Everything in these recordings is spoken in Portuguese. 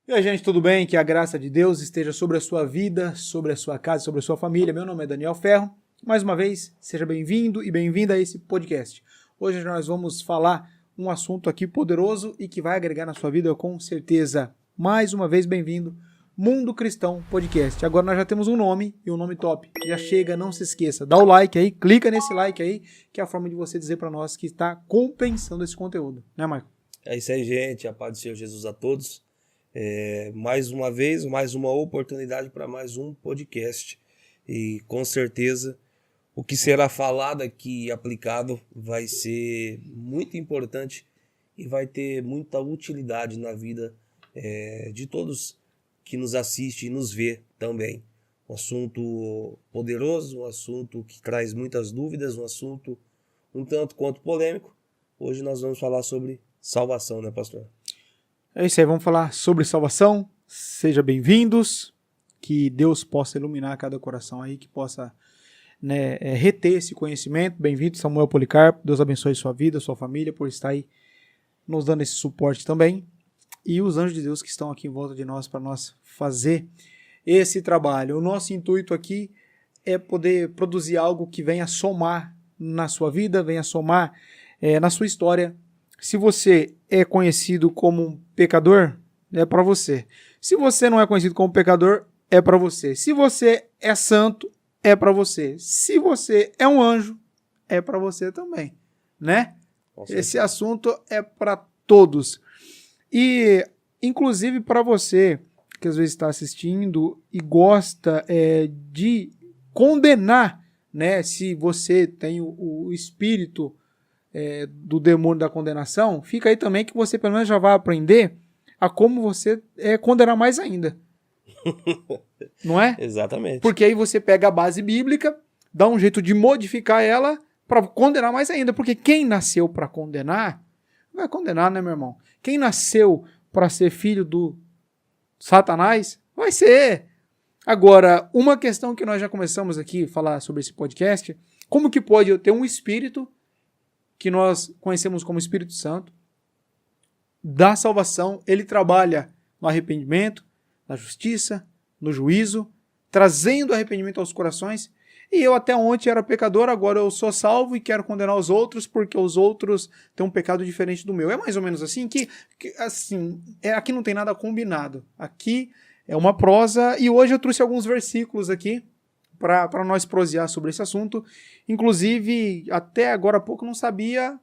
E aí, gente, tudo bem? Que a graça de Deus esteja sobre a sua vida, sobre a sua casa, sobre a sua família. Meu nome é Daniel Ferro. Mais uma vez, seja bem-vindo e bem-vinda a esse podcast. Hoje nós vamos falar um assunto aqui poderoso e que vai agregar na sua vida com certeza. Mais uma vez, bem-vindo, Mundo Cristão Podcast. Agora nós já temos um nome e um nome top. Já chega, não se esqueça. Dá o like aí, clica nesse like aí, que é a forma de você dizer para nós que está compensando esse conteúdo. Né, Michael? É isso aí, gente. A paz do Senhor Jesus a todos. Mais uma vez, mais uma oportunidade para mais um podcast. E com certeza o que será falado aqui e aplicado vai ser muito importante e vai ter muita utilidade na vida de todos que nos assistem e nos vê também. Um assunto poderoso, um assunto que traz muitas dúvidas, um assunto um tanto quanto polêmico. Hoje nós vamos falar sobre salvação, né, pastor? É isso aí, vamos falar sobre salvação. Sejam bem-vindos, que Deus possa iluminar cada coração aí, que possa reter esse conhecimento. Bem-vindo, Samuel Policarpo. Deus abençoe sua vida, sua família, por estar aí nos dando esse suporte também. E os anjos de Deus que estão aqui em volta de nós para nós fazer esse trabalho. O nosso intuito aqui é poder produzir algo que venha somar na sua vida, venha somar na sua história. Se você é conhecido como um pecador, é para você. Se você não é conhecido como pecador, é para você. Se você é santo, é para você. Se você é um anjo, é para você também, né? Esse assunto é para todos. E, inclusive, para você que às vezes está assistindo e gosta de condenar, né? Se você tem o espírito do demônio da condenação, fica aí também que você pelo menos já vai aprender a como você condenar mais ainda. Não é? Exatamente. Porque aí você pega a base bíblica, dá um jeito de modificar ela para condenar mais ainda. Porque quem nasceu para condenar, vai condenar, né, meu irmão? Quem nasceu para ser filho do Satanás, vai ser. Agora, uma questão que nós já começamos aqui a falar sobre esse podcast, como que pode eu ter um espírito que nós conhecemos como Espírito Santo, da salvação, ele trabalha no arrependimento, na justiça, no juízo, trazendo arrependimento aos corações, e eu até ontem era pecador, agora eu sou salvo e quero condenar os outros, porque os outros têm um pecado diferente do meu. É mais ou menos assim que assim, aqui não tem nada combinado, aqui é uma prosa, e hoje eu trouxe alguns versículos aqui, para nós prosear sobre esse assunto. Inclusive, até agora há pouco eu não sabia,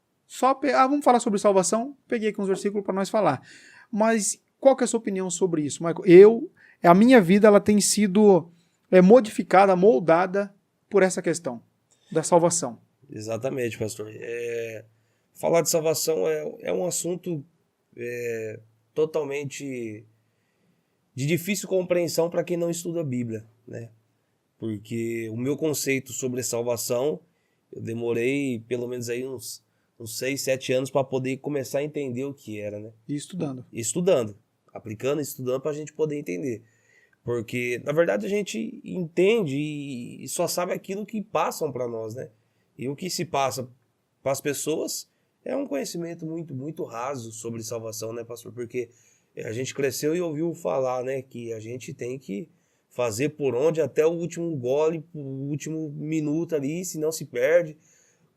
vamos falar sobre salvação, peguei aqui uns versículos para nós falar. Mas qual que é a sua opinião sobre isso, Michael? A minha vida ela tem sido modificada, moldada por essa questão da salvação. Exatamente, pastor. Falar de salvação é um assunto totalmente de difícil compreensão para quem não estuda a Bíblia, né? Porque o meu conceito sobre salvação, eu demorei pelo menos aí uns 6, 7 anos para poder começar a entender o que era, né? E estudando. Estudando, aplicando, estudando para a gente poder entender. Porque, na verdade, a gente entende e só sabe aquilo que passam para nós, né? E o que se passa para as pessoas é um conhecimento muito, muito raso sobre salvação, né, pastor? Porque a gente cresceu e ouviu falar, né, que a gente tem que fazer por onde até o último gole, o último minuto ali, senão se perde.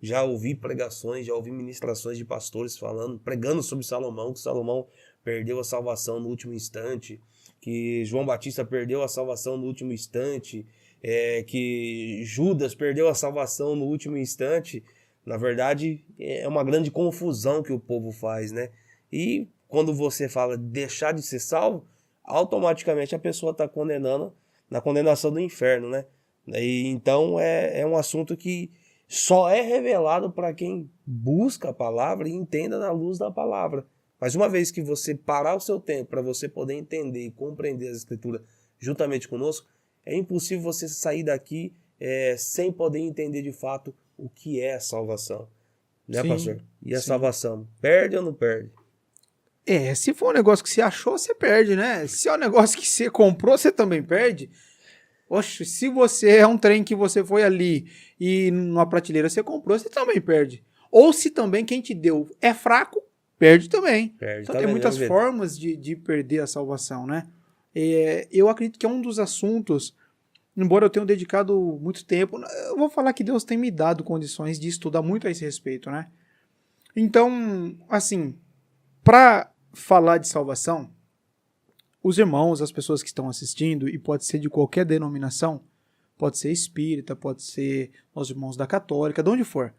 Já ouvi pregações, já ouvi ministrações de pastores pregando sobre Salomão, que Salomão perdeu a salvação no último instante, que João Batista perdeu a salvação no último instante, que Judas perdeu a salvação no último instante. Na verdade, é uma grande confusão que o povo faz, né? E quando você fala deixar de ser salvo, automaticamente a pessoa está condenando na condenação do inferno, né? E então é um assunto que só é revelado para quem busca a palavra e entenda na luz da palavra. Mas uma vez que você parar o seu tempo para você poder entender e compreender as escrituras juntamente conosco, é impossível você sair daqui sem poder entender de fato o que é a salvação. Né, Sim, pastor? E a sim. salvação, perde ou não perde? Se for um negócio que você achou, você perde, né? Se é um negócio que você comprou, você também perde. Oxe, se você é um trem que você foi ali e numa prateleira você comprou, você também perde. Ou se também quem te deu é fraco, perde também. Perde Então também, tem muitas né, Vitor? formas de perder a salvação, né? Eu acredito que é um dos assuntos, embora eu tenha dedicado muito tempo, eu vou falar que Deus tem me dado condições de estudar muito a esse respeito, né? Então, assim, para falar de salvação, os irmãos, as pessoas que estão assistindo, e pode ser de qualquer denominação, pode ser espírita, pode ser os irmãos da católica, de onde for.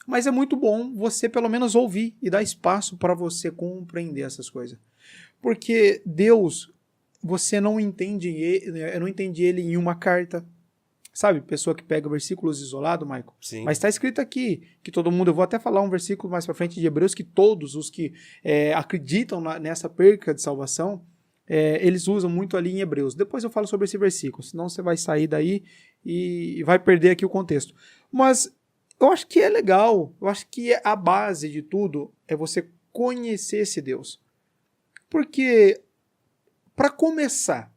Mas é muito bom você pelo menos ouvir e dar espaço para você compreender essas coisas. Porque Deus, você não entende ele, eu não entendi ele em uma carta. Sabe, pessoa que pega versículos isolados, Michael? Sim. Mas está escrito aqui que todo mundo, eu vou até falar um versículo mais para frente de Hebreus, que todos os que acreditam nessa perca de salvação, eles usam muito ali em Hebreus. Depois eu falo sobre esse versículo, senão você vai sair daí e vai perder aqui o contexto. Mas eu acho que é legal, eu acho que a base de tudo é você conhecer esse Deus. Porque, para começar,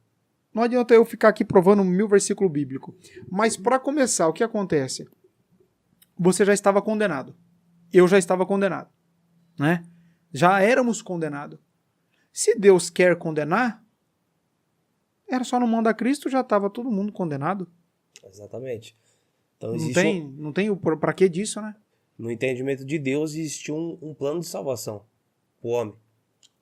não adianta eu ficar aqui provando 1000 versículos bíblicos, mas para começar, o que acontece? Você já estava condenado. Eu já estava condenado, né? Já éramos condenados. Se Deus quer condenar, era só não mandar Cristo, já estava todo mundo condenado. Exatamente. Então, Não tem para que disso, né? no entendimento de Deus, existe um plano de salvação para o homem.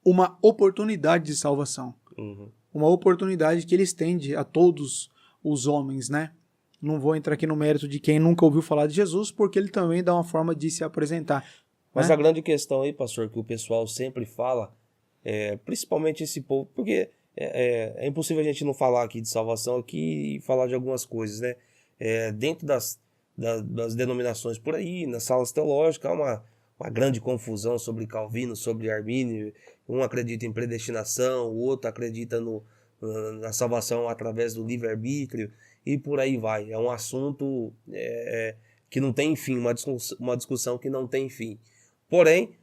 Uma oportunidade de salvação. Uhum. Uma oportunidade que ele estende a todos os homens, né? Não vou entrar aqui no mérito de quem nunca ouviu falar de Jesus, porque ele também dá uma forma de se apresentar. Mas né? a grande questão aí, pastor, que o pessoal sempre fala, principalmente esse povo, porque é impossível a gente não falar aqui de salvação aqui e falar de algumas coisas, né? Dentro das denominações por aí, nas salas teológicas, há uma grande confusão sobre Calvino, sobre Armínio. Um acredita em predestinação, o outro acredita na salvação através do livre-arbítrio, e por aí vai. É um assunto que não tem fim, uma discussão que não tem fim. Porém,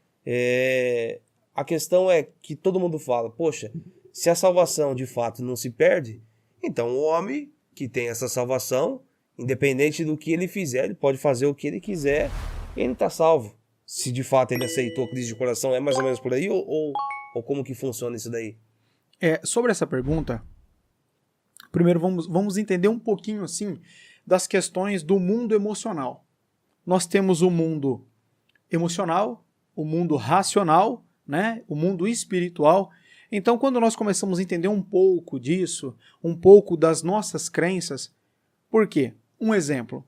a questão é que todo mundo fala, poxa, se a salvação de fato não se perde, então o homem que tem essa salvação, independente do que ele fizer, ele pode fazer o que ele quiser, ele está salvo. Se de fato ele aceitou a crise de coração, é mais ou menos por aí? Ou como que funciona isso daí? Sobre essa pergunta, primeiro vamos entender um pouquinho assim das questões do mundo emocional. Nós temos o mundo emocional, o mundo racional, né? O mundo espiritual. Então, quando nós começamos a entender um pouco disso, um pouco das nossas crenças, por quê? Um exemplo.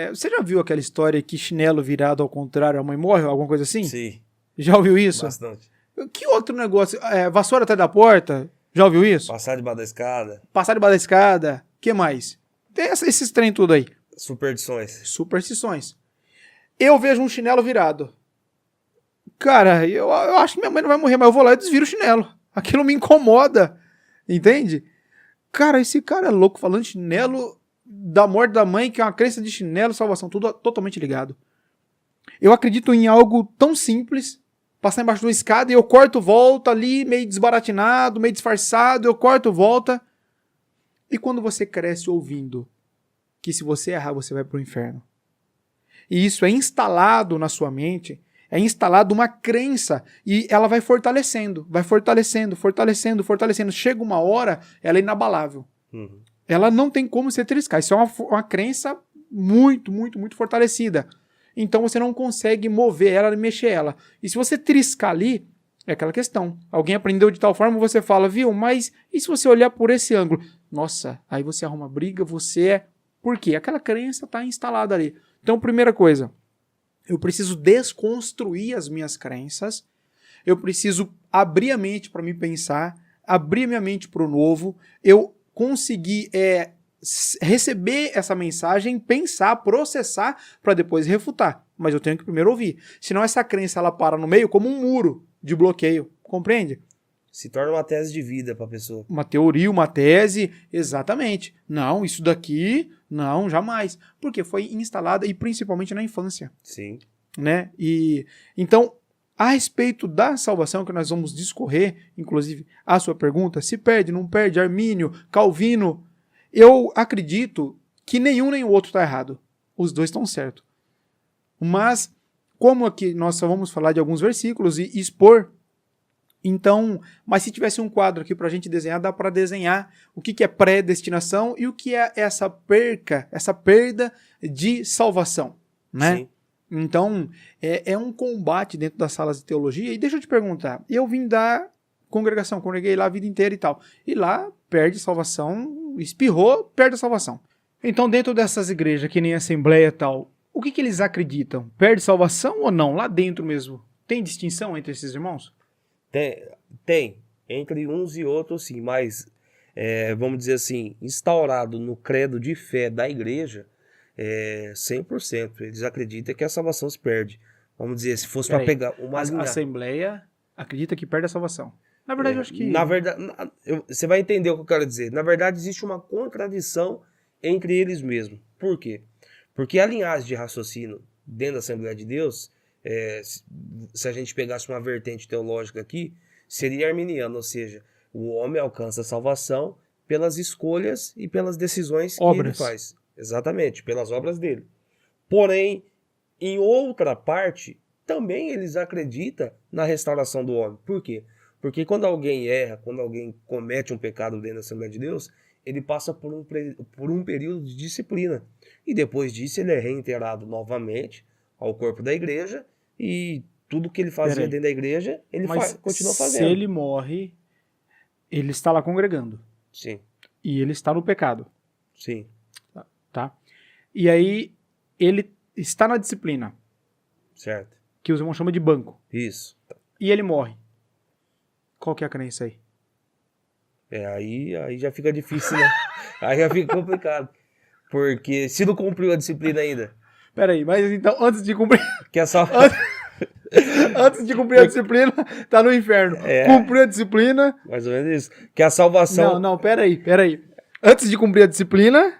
Você já viu aquela história que chinelo virado ao contrário a mãe morre, alguma coisa assim? Sim. Já ouviu isso? Bastante. Que outro negócio? Vassoura atrás da porta? Já ouviu isso? Passar debaixo da escada. Passar debaixo da escada? O que mais? Tem esses trem tudo aí. Superstições. Superstições. Eu vejo um chinelo virado. Cara, eu acho que minha mãe não vai morrer, mas eu vou lá e desviro o chinelo. Aquilo me incomoda. Entende? Cara, esse cara é louco falando de chinelo da morte da mãe, que é uma crença de chinelo, salvação, tudo totalmente ligado. Eu acredito em algo tão simples, passar embaixo de uma escada e eu corto, volta ali, meio desbaratinado, meio disfarçado, eu corto, volta. E quando você cresce ouvindo que se você errar, você vai para o inferno. E isso é instalado na sua mente, é instalado uma crença e ela vai fortalecendo, fortalecendo. Chega uma hora, ela é inabalável. Uhum. Ela não tem como se triscar. Isso é uma crença muito, muito, muito fortalecida. Então você não consegue mover ela, mexer ela. E se você triscar ali, é aquela questão. Alguém aprendeu de tal forma, você fala, viu, mas e se você olhar por esse ângulo? Nossa, aí você arruma briga, Por quê? Aquela crença está instalada ali. Então, primeira coisa, eu preciso desconstruir as minhas crenças, eu preciso abrir a mente para me pensar, abrir minha mente para o novo, eu conseguir receber essa mensagem, pensar, processar, para depois refutar. Mas eu tenho que primeiro ouvir. Senão essa crença ela para no meio como um muro de bloqueio. Compreende? Se torna uma tese de vida para a pessoa. Uma teoria, uma tese, exatamente. Não, isso daqui, não, jamais. Porque foi instalada, e principalmente na infância. Sim. Né? E então, a respeito da salvação que nós vamos discorrer, inclusive a sua pergunta, se perde, não perde, Armínio, Calvino, eu acredito que nenhum nem o outro está errado. Os dois estão certos. Mas como aqui nós só vamos falar de alguns versículos e expor, então, mas se tivesse um quadro aqui para a gente desenhar, dá para desenhar o que é predestinação e o que é essa perda de salvação, né? Sim. Então, é um combate dentro das salas de teologia. E deixa eu te perguntar, eu vim da congregação, congreguei lá a vida inteira e tal, e lá perde salvação, espirrou, perde a salvação. Então, dentro dessas igrejas, que nem Assembleia e tal, o que eles acreditam? Perde salvação ou não? Lá dentro mesmo, tem distinção entre esses irmãos? Tem. Entre uns e outros, sim, mas, vamos dizer assim, instaurado no credo de fé da igreja, 100%. Eles acreditam que a salvação se perde. Vamos dizer, se fosse para pegar uma A linha... Assembleia acredita que perde a salvação. Na verdade, eu acho que... Na verdade, você vai entender o que eu quero dizer. Na verdade, existe uma contradição entre eles mesmos. Por quê? Porque a linhagem de raciocínio dentro da Assembleia de Deus, se a gente pegasse uma vertente teológica aqui, seria arminiana, ou seja, o homem alcança a salvação pelas escolhas e pelas decisões que ele faz. Exatamente, pelas obras dele. Porém, em outra parte, também eles acreditam na restauração do homem. Por quê? Porque quando alguém erra, quando alguém comete um pecado dentro da Assembleia de Deus, ele passa por um período de disciplina. E depois disso ele é reintegrado novamente ao corpo da igreja e tudo que ele fazia dentro da igreja, ele continua fazendo. Se ele morre, ele está lá congregando. Sim. E ele está no pecado. Sim. Tá? E aí ele está na disciplina. Certo. Que os irmãos chamam de banco. Isso. E ele morre. Qual que é a crença aí? Aí já fica difícil, né? Aí já fica complicado. Porque se não cumpriu a disciplina ainda. Peraí, mas então antes de cumprir... Que é só... Antes de cumprir a disciplina, tá no inferno. Cumpriu a disciplina... Mais ou menos isso. Que a salvação... Não, peraí. Antes de cumprir a disciplina,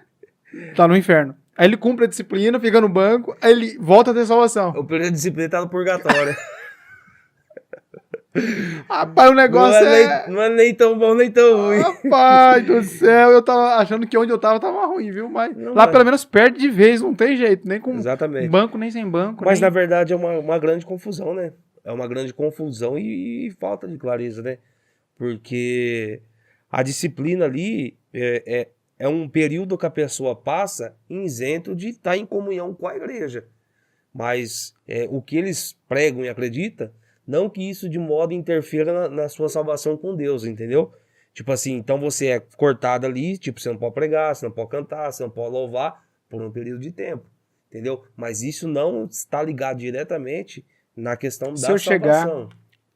tá no inferno. Aí ele cumpre a disciplina, fica no banco, aí ele volta a ter salvação. O período de disciplina tá no purgatório. Rapaz, o negócio não é nem tão bom, nem tão ruim. Rapaz do céu, eu tava achando que onde eu tava ruim, viu? Mas não lá pelo menos perde de vez, não tem jeito, nem com banco, nem sem banco. Mas na verdade é uma grande confusão, né? É uma grande confusão e falta de clareza, né? Porque a disciplina ali é um período que a pessoa passa isento de estar em comunhão com a igreja. Mas o que eles pregam e acreditam, não que isso de modo interfira na sua salvação com Deus, entendeu? Tipo assim, então você é cortado ali, tipo, você não pode pregar, você não pode cantar, você não pode louvar por um período de tempo, entendeu? Mas isso não está ligado diretamente na questão da salvação. Se eu chegar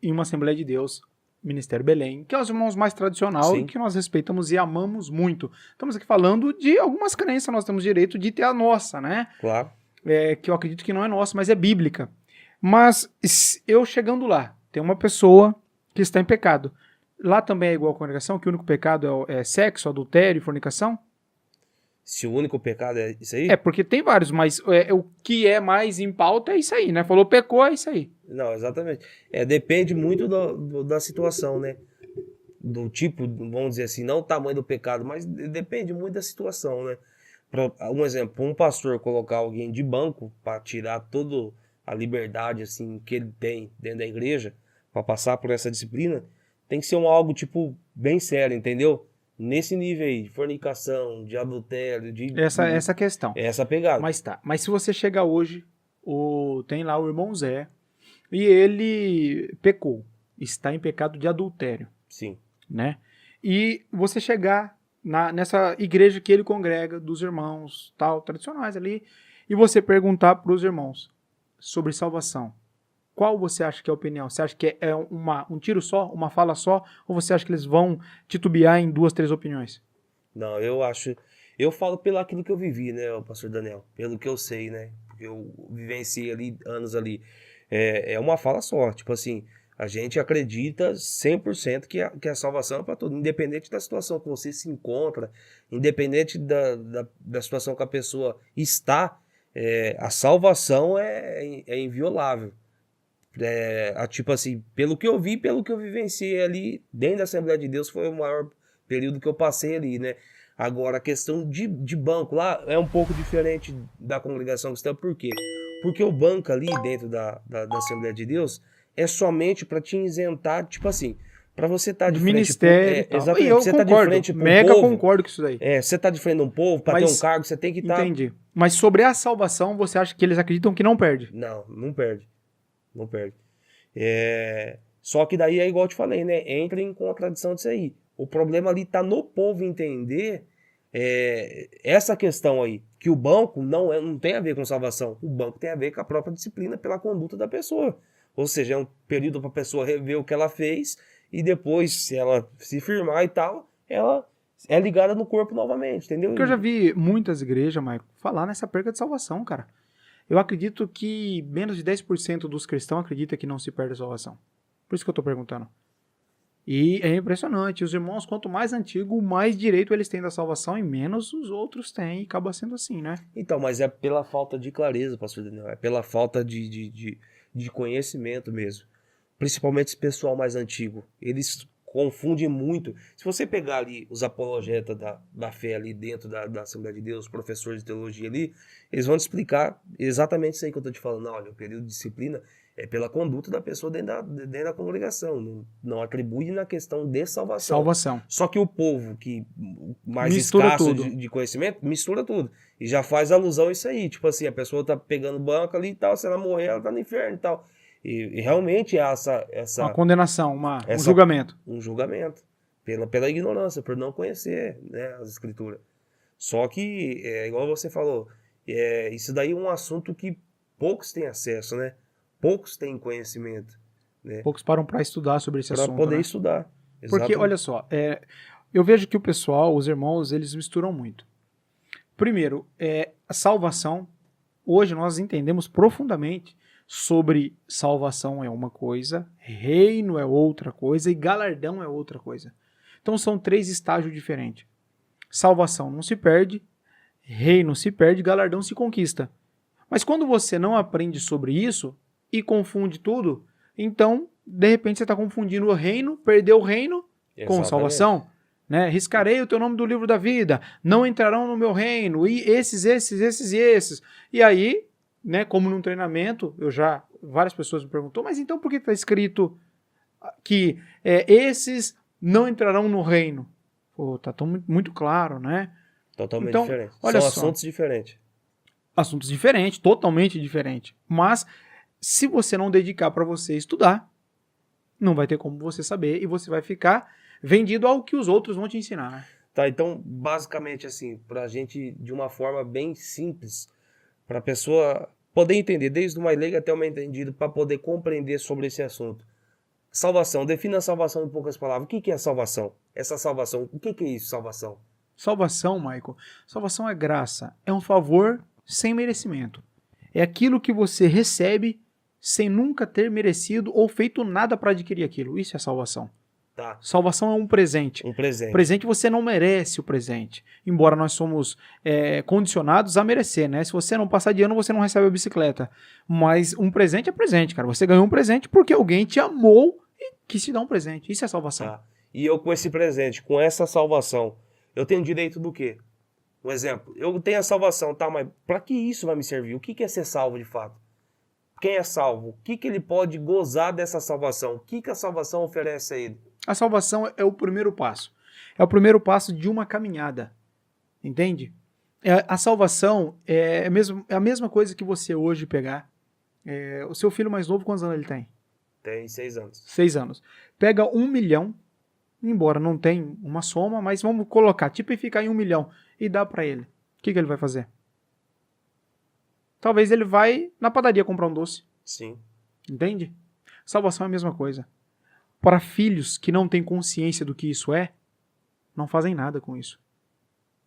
em uma Assembleia de Deus, Ministério Belém, que é os irmãos mais tradicional e que nós respeitamos e amamos muito. Estamos aqui falando de algumas crenças, nós temos direito de ter a nossa, né? Claro. Que eu acredito que não é nossa, mas é bíblica. Mas eu chegando lá, tem uma pessoa que está em pecado. Lá também é igual a congregação, que o único pecado é sexo, adultério e fornicação? Se o único pecado é isso aí? Porque tem vários, mas o que é mais em pauta é isso aí, né? Falou pecou, é isso aí. Não, exatamente. Depende muito da situação, né? Do tipo, vamos dizer assim, não o tamanho do pecado, mas depende muito da situação, né? Um exemplo, um pastor colocar alguém de banco para tirar toda a liberdade assim que ele tem dentro da igreja, para passar por essa disciplina, tem que ser algo tipo bem sério, entendeu? Nesse nível aí, de fornicação, de adultério, essa questão. Essa pegada. Mas se você chegar hoje, tem lá o irmão Zé, e ele pecou, está em pecado de adultério. Sim. Né? E você chegar nessa igreja que ele congrega, dos irmãos tal, tradicionais ali, e você perguntar para os irmãos sobre salvação. Qual você acha que é a opinião? Você acha que é um tiro só, uma fala só, ou você acha que eles vão titubear em 2, 3 opiniões? Não, eu falo pelo aquilo que eu vivi, né, pastor Daniel, pelo que eu sei, né, porque eu vivenciei ali, anos ali, é uma fala só, tipo assim, a gente acredita 100% que a salvação é para todo, independente da situação que você se encontra, independente da situação que a pessoa está, a salvação é inviolável. Tipo assim, pelo que eu vi, pelo que eu vivenciei ali dentro da Assembleia de Deus, foi o maior período que eu passei ali, né? Agora, a questão de banco lá é um pouco diferente da congregação cristã, por quê? Porque o banco ali dentro da Assembleia de Deus é somente para te isentar, tipo assim, para você estar de Do frente ministério e tal. E exatamente, eu você tá de concordo, frente para um mega povo, concordo com isso daí. você tá de frente a um povo, para ter um Mas, cargo, você tem que estar... entendi. Mas sobre a salvação, você acha que eles acreditam que não perde? Não, não perde. Não perde. Só que daí é igual eu te falei, né? Entra em contradição disso aí. O problema ali tá no povo entender essa questão aí, que o banco não tem a ver com salvação. O banco tem a ver com a própria disciplina pela conduta da pessoa. Ou seja, é um período para a pessoa rever o que ela fez e depois, se ela se firmar e tal, ela é ligada no corpo novamente, entendeu? Porque eu já vi muitas igrejas, Maico, falar nessa perca de salvação, cara. Eu acredito que menos de 10% dos cristãos acredita que não se perde a salvação. Por isso que eu tô perguntando. E é impressionante. Os irmãos, quanto mais antigo, mais direito eles têm da salvação e menos os outros têm. E acaba sendo assim, né? Então, mas é pela falta de clareza, pastor Daniel. É pela falta de conhecimento mesmo. Principalmente esse pessoal mais antigo. Eles confundem muito. Se você pegar ali os apologetas da fé ali dentro da Assembleia de Deus, os professores de teologia ali, eles vão te explicar exatamente isso aí que eu estou te falando. Não, olha, o período de disciplina é pela conduta da pessoa dentro da congregação. Não atribui na questão de salvação. Salvação. Só que o povo que mais Mistura escasso tudo. de conhecimento, mistura tudo. E já faz alusão a isso aí. Tipo assim, a pessoa tá pegando banco ali e tal, se ela morrer, ela tá no inferno e tal. E realmente é Uma condenação, um essa- julgamento. um julgamento pela ignorância, por não conhecer, né, as escrituras. Só que, igual você falou, isso daí é um assunto que poucos têm acesso, né? Poucos têm conhecimento, né? Poucos param para estudar sobre esse Para assunto, poder né? estudar. Porque, olha só, eu vejo que o pessoal, os irmãos, eles misturam muito. Primeiro, a salvação, hoje nós entendemos profundamente sobre salvação é uma coisa, reino é outra coisa e galardão é outra coisa. Então são 3 estágios diferentes. Salvação não se perde, reino se perde, galardão se conquista. Mas quando você não aprende sobre isso e confunde tudo, então, de repente, você está confundindo o reino, perdeu o reino com Exatamente. salvação. Né? Riscarei o teu nome do livro da vida, não entrarão no meu reino, e esses e esses. E aí, né, como num treinamento, várias pessoas me perguntou, mas então por que está escrito que esses não entrarão no reino? Pô, tá tão muito claro, né? Totalmente Então, diferente. olha São só. assuntos diferentes. Assuntos diferentes, totalmente diferentes. Mas se você não dedicar para você estudar, não vai ter como você saber e você vai ficar vendido ao que os outros vão te ensinar. Tá, então, basicamente assim, pra gente, de uma forma bem simples, pra pessoa poder entender, desde o mais leigo até o mais entendido, para poder compreender sobre esse assunto. Salvação, defina a salvação em poucas palavras. O que é salvação? Essa salvação, o que é isso, salvação? Salvação, Michael, salvação é graça, é um favor sem merecimento. É aquilo que você recebe sem nunca ter merecido ou feito nada para adquirir aquilo. Isso é salvação. Tá. Salvação é um presente. Um presente. Presente você não merece o presente. Embora nós somos condicionados a merecer, né? Se você não passar de ano, você não recebe a bicicleta. Mas um presente é presente, cara. Você ganhou um presente porque alguém te amou e quis te dar um presente. Isso é salvação. Tá. E eu com esse presente, com essa salvação, eu tenho direito do quê? Um exemplo, eu tenho a salvação, tá? Mas para que isso vai me servir? O que é ser salvo de fato? Quem é salvo? O que ele pode gozar dessa salvação? O que a salvação oferece a ele? A salvação é o primeiro passo. É o primeiro passo de uma caminhada. Entende? A salvação é a mesma coisa que você hoje pegar. O seu filho mais novo, quantos anos ele tem? Tem 6 anos. 6 anos. Pega 1 milhão, embora não tenha uma soma, mas vamos colocar, tipificar em 1 milhão e dá para ele. O que ele vai fazer? Talvez ele vai na padaria comprar um doce. Sim. Entende? Salvação é a mesma coisa. Para filhos que não têm consciência do que isso é, não fazem nada com isso.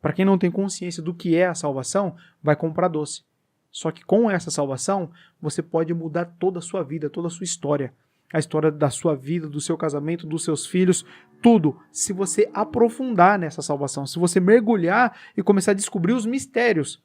Para quem não tem consciência do que é a salvação, vai comprar doce. Só que com essa salvação, você pode mudar toda a sua vida, toda a sua história. A história da sua vida, do seu casamento, dos seus filhos, tudo. Se você aprofundar nessa salvação, se você mergulhar e começar a descobrir os mistérios.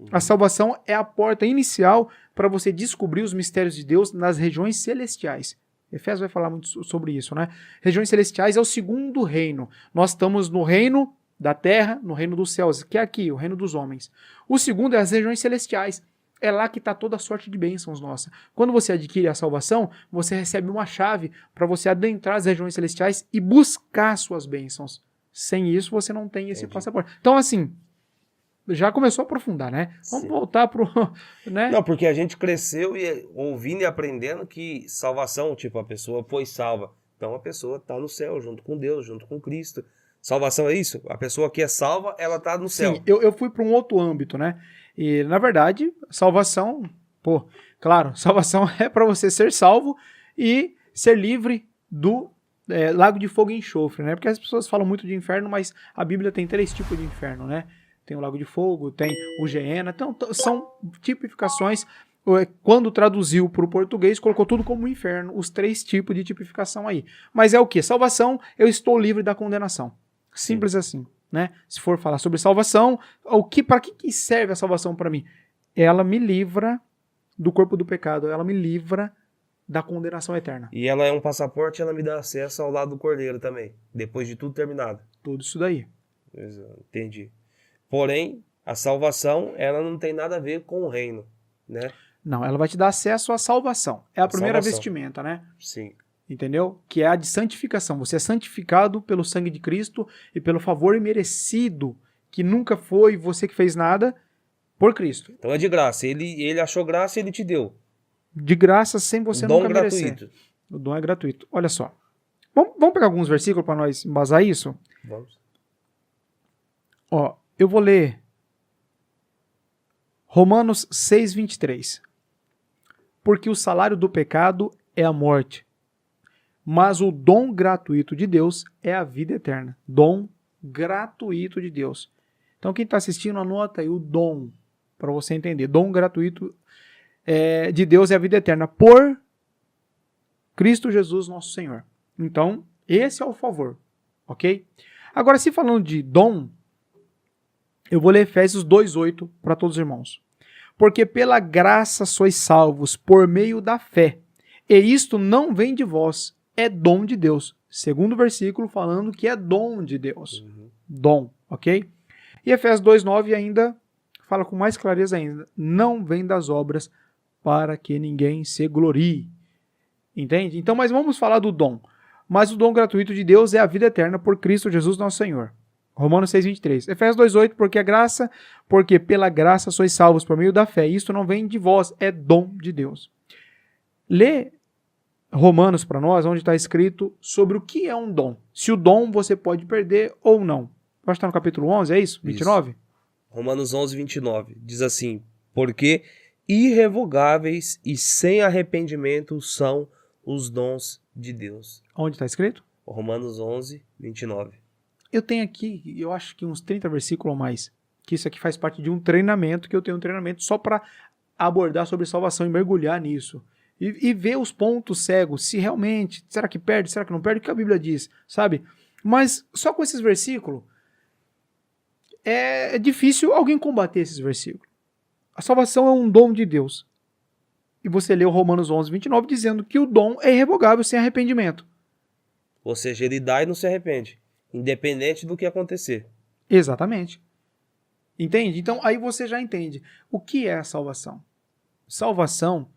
A salvação é a porta inicial para você descobrir os mistérios de Deus nas regiões celestiais. Efésios vai falar muito sobre isso, né? Regiões celestiais é o segundo reino. Nós estamos no reino da terra, no reino dos céus, que é aqui, o reino dos homens. O segundo é as regiões celestiais. É lá que está toda a sorte de bênçãos nossa. Quando você adquire a salvação, você recebe uma chave para você adentrar as regiões celestiais e buscar suas bênçãos. Sem isso, você não tem esse passaporte. Então, assim, já começou a aprofundar, né? Vamos voltar pro... né? Não, porque a gente cresceu ouvindo e aprendendo que salvação, tipo, a pessoa foi salva. Então a pessoa está no céu, junto com Deus, junto com Cristo. Salvação é isso? A pessoa que é salva, ela está no céu. Sim, eu fui para um outro âmbito, né? E, na verdade, salvação, pô, claro, salvação é para você ser salvo e ser livre do lago de fogo e enxofre, né? Porque as pessoas falam muito de inferno, mas a Bíblia tem 3 tipos de inferno, né? Tem o lago de fogo, tem o Geena, então são tipificações. Quando traduziu para o português, colocou tudo como inferno, os 3 tipos de tipificação aí. Mas é o que? Salvação, eu estou livre da condenação. Simples assim, né? Se for falar sobre salvação, para que serve a salvação para mim? Ela me livra do corpo do pecado, ela me livra da condenação eterna. E ela é um passaporte, ela me dá acesso ao lado do Cordeiro também, depois de tudo terminado. Tudo isso daí. Entendi. Porém, a salvação, ela não tem nada a ver com o reino, né? Não, ela vai te dar acesso à salvação. É a primeira vestimenta, né? Sim. Entendeu? Que é a de santificação. Você é santificado pelo sangue de Cristo e pelo favor imerecido, que nunca foi você que fez nada, por Cristo. Então é de graça. Ele achou graça e ele te deu. De graça, sem você nunca merecer. Gratuito. O dom é gratuito. Olha só. Vamos pegar alguns versículos para nós embasar isso? Vamos. Ó, eu vou ler Romanos 6:23. Porque o salário do pecado é a morte, mas o dom gratuito de Deus é a vida eterna. Dom gratuito de Deus. Então quem está assistindo, anota aí o dom, para você entender. Dom gratuito de Deus é a vida eterna, por Cristo Jesus nosso Senhor. Então, esse é o favor, ok? Agora, se falando de dom, eu vou ler Efésios 2:8 para todos os irmãos. Porque pela graça sois salvos por meio da fé, e isto não vem de vós, é dom de Deus. Segundo versículo falando que é dom de Deus. Dom, ok? E Efésios 2:9 ainda fala com mais clareza ainda. Não vem das obras para que ninguém se glorie. Entende? Então, mas vamos falar do dom. Mas o dom gratuito de Deus é a vida eterna por Cristo Jesus nosso Senhor. Romanos 6:23. Efésios 2:8, porque pela graça sois salvos por meio da fé. Isto não vem de vós, é dom de Deus. Lê Romanos para nós, onde está escrito sobre o que é um dom. Se o dom você pode perder ou não. Acho que está no capítulo 11, é isso? 29? Isso. Romanos 11:29. Diz assim, porque irrevogáveis e sem arrependimento são os dons de Deus. Onde está escrito? Romanos 11:29. Eu tenho aqui, eu acho que uns 30 versículos ou mais, que isso aqui faz parte de um treinamento, que eu tenho um treinamento só para abordar sobre salvação e mergulhar nisso. E ver os pontos cegos, se realmente, será que perde, será que não perde, o que a Bíblia diz, sabe? Mas só com esses versículos, é difícil alguém combater esses versículos. A salvação é um dom de Deus. E você leu Romanos 11:29 dizendo que o dom é irrevogável sem arrependimento. Ou seja, ele dá e não se arrepende, independente do que acontecer. Exatamente. Entende? Então aí você já entende. O que é a salvação? Salvação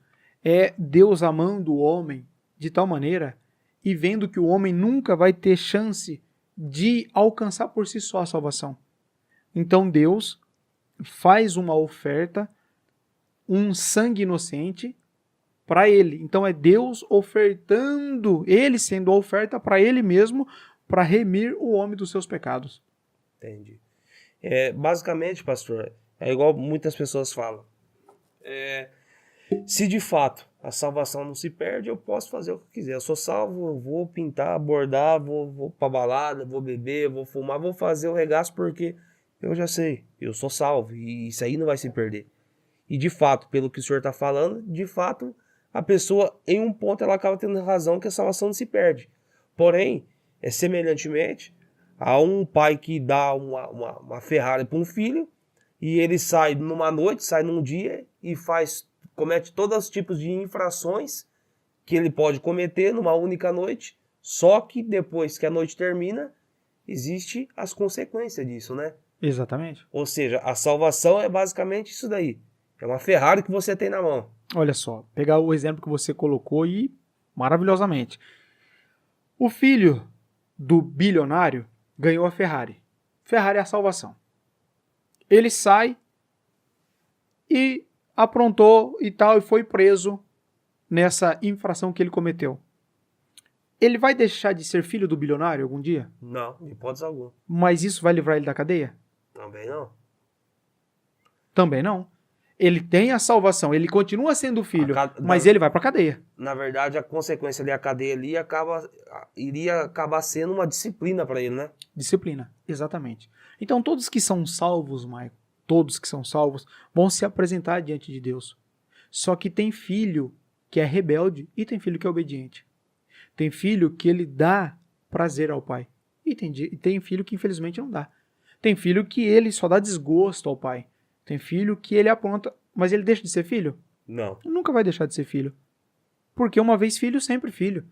é Deus amando o homem de tal maneira e vendo que o homem nunca vai ter chance de alcançar por si só a salvação. Então Deus faz uma oferta, um sangue inocente para ele. Então é Deus ofertando, ele sendo a oferta para ele mesmo, para remir o homem dos seus pecados. Entendi. Basicamente, pastor, é igual muitas pessoas falam. Se de fato a salvação não se perde, eu posso fazer o que eu quiser. Eu sou salvo, eu vou pintar, bordar, vou pra balada, vou beber, vou fumar, vou fazer o regaço porque eu já sei, eu sou salvo e isso aí não vai se perder. E de fato, pelo que o senhor está falando, de fato, a pessoa, em um ponto, ela acaba tendo razão que a salvação não se perde. Porém, semelhantemente a um pai que dá uma Ferrari para um filho e ele sai numa noite, sai num dia e comete todos os tipos de infrações que ele pode cometer numa única noite, só que depois que a noite termina, existem as consequências disso, né? Exatamente. Ou seja, a salvação é basicamente isso daí. É uma Ferrari que você tem na mão. Olha só, pegar o exemplo que você colocou e maravilhosamente. O filho do bilionário ganhou a Ferrari. Ferrari é a salvação. Ele sai e aprontou e tal, e foi preso nessa infração que ele cometeu. Ele vai deixar de ser filho do bilionário algum dia? Não, de hipótese alguma. Mas isso vai livrar ele da cadeia? Também não. Também não. Ele tem a salvação, ele continua sendo filho, mas na- ele vai pra cadeia. Na verdade, a consequência da cadeia ali iria acabar sendo uma disciplina para ele, né? Disciplina, exatamente. Então todos que são salvos, Maicon, todos que são salvos, vão se apresentar diante de Deus. Só que tem filho que é rebelde e tem filho que é obediente. Tem filho que ele dá prazer ao pai. E tem filho que infelizmente não dá. Tem filho que ele só dá desgosto ao pai. Tem filho que ele apronta, mas ele deixa de ser filho? Não. Nunca vai deixar de ser filho. Porque uma vez filho, sempre filho.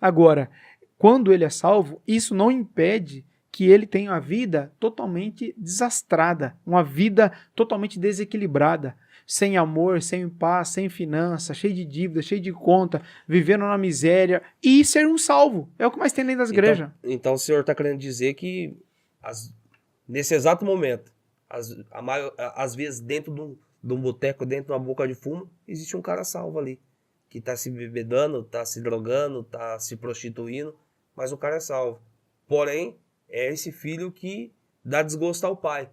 Agora, quando ele é salvo, isso não impede que ele tenha uma vida totalmente desastrada, uma vida totalmente desequilibrada, sem amor, sem paz, sem finança, cheio de dívida, cheio de conta, vivendo na miséria e ser um salvo. É o que mais tem dentro das igrejas. Então o senhor está querendo dizer que nesse exato momento, às vezes dentro de um boteco, dentro de uma boca de fumo, existe um cara salvo ali, que está se bebedando, está se drogando, está se prostituindo, mas o cara é salvo. Porém, é esse filho que dá desgosto ao pai.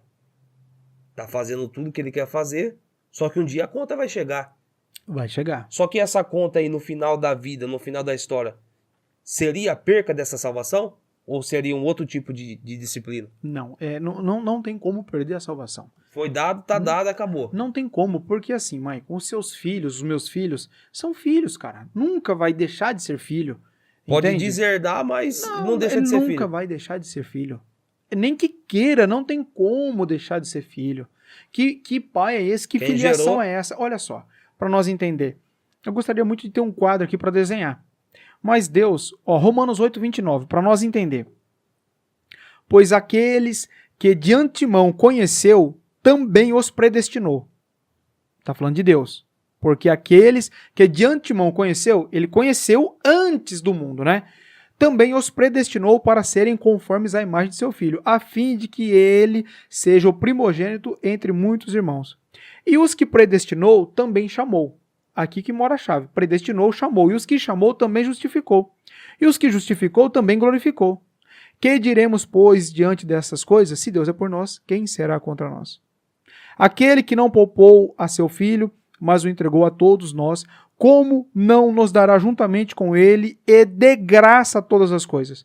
Tá fazendo tudo que ele quer fazer, só que um dia a conta vai chegar. Vai chegar. Só que essa conta aí no final da vida, no final da história, seria a perca dessa salvação? Ou seria um outro tipo de disciplina? Não, não tem como perder a salvação. Foi dado, tá dado, acabou. Não tem como, porque assim, Maicon, os seus filhos, os meus filhos, são filhos, cara. Nunca vai deixar de ser filho. Pode entende? deserdar, mas não deixa de ser filho. Nunca vai deixar de ser filho. Nem que queira, não tem como deixar de ser filho. Que pai é esse? Que Quem filiação gerou? é essa? Olha só, para nós entender. Eu gostaria muito de ter um quadro aqui para desenhar. Mas Deus, Romanos 8:29, para nós entender. Pois aqueles que de antemão conheceu, também os predestinou. Está falando de Deus. Porque aqueles que de antemão conheceu, ele conheceu antes do mundo, né? Também os predestinou para serem conformes à imagem de seu filho, a fim de que ele seja o primogênito entre muitos irmãos. E os que predestinou, também chamou. Aqui que mora a chave. Predestinou, chamou. E os que chamou, também justificou. E os que justificou, também glorificou. Que diremos, pois, diante dessas coisas? Se Deus é por nós, quem será contra nós? Aquele que não poupou a seu filho, mas o entregou a todos nós, como não nos dará juntamente com ele e de graça todas as coisas?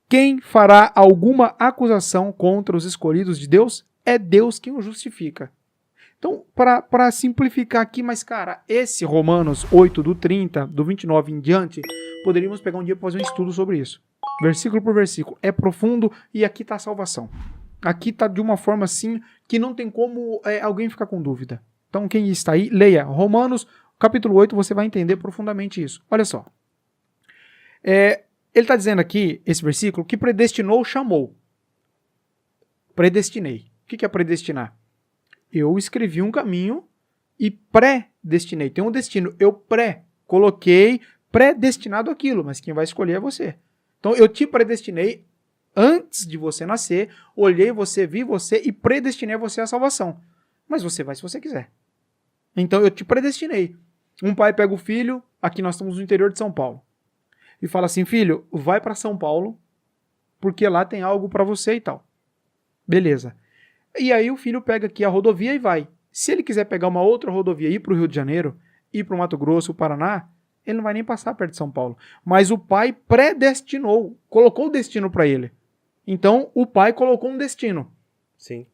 Quem fará alguma acusação contra os escolhidos de Deus? É Deus quem o justifica. Então, para simplificar aqui, mas cara, esse Romanos 8, do 30, do 29 em diante, poderíamos pegar um dia para fazer um estudo sobre isso. Versículo por versículo. É profundo e aqui está a salvação. Aqui está de uma forma assim que não tem como alguém ficar com dúvida. Então, quem está aí, leia. Romanos, capítulo 8, você vai entender profundamente isso. Olha só. Ele está dizendo aqui, esse versículo, que predestinou, chamou. Predestinei. O que é predestinar? Eu escrevi um caminho e predestinei. Tem um destino. Eu coloquei predestinado aquilo, mas quem vai escolher é você. Então, eu te predestinei antes de você nascer, olhei você, vi você e predestinei você à salvação. Mas você vai se você quiser. Então, eu te predestinei. Um pai pega o filho, aqui nós estamos no interior de São Paulo, e fala assim, filho, vai para São Paulo, porque lá tem algo para você e tal. Beleza. E aí o filho pega aqui a rodovia e vai. Se ele quiser pegar uma outra rodovia e ir para o Rio de Janeiro, ir para o Mato Grosso, o Paraná, ele não vai nem passar perto de São Paulo. Mas o pai predestinou, colocou o destino para ele. Então, o pai colocou um destino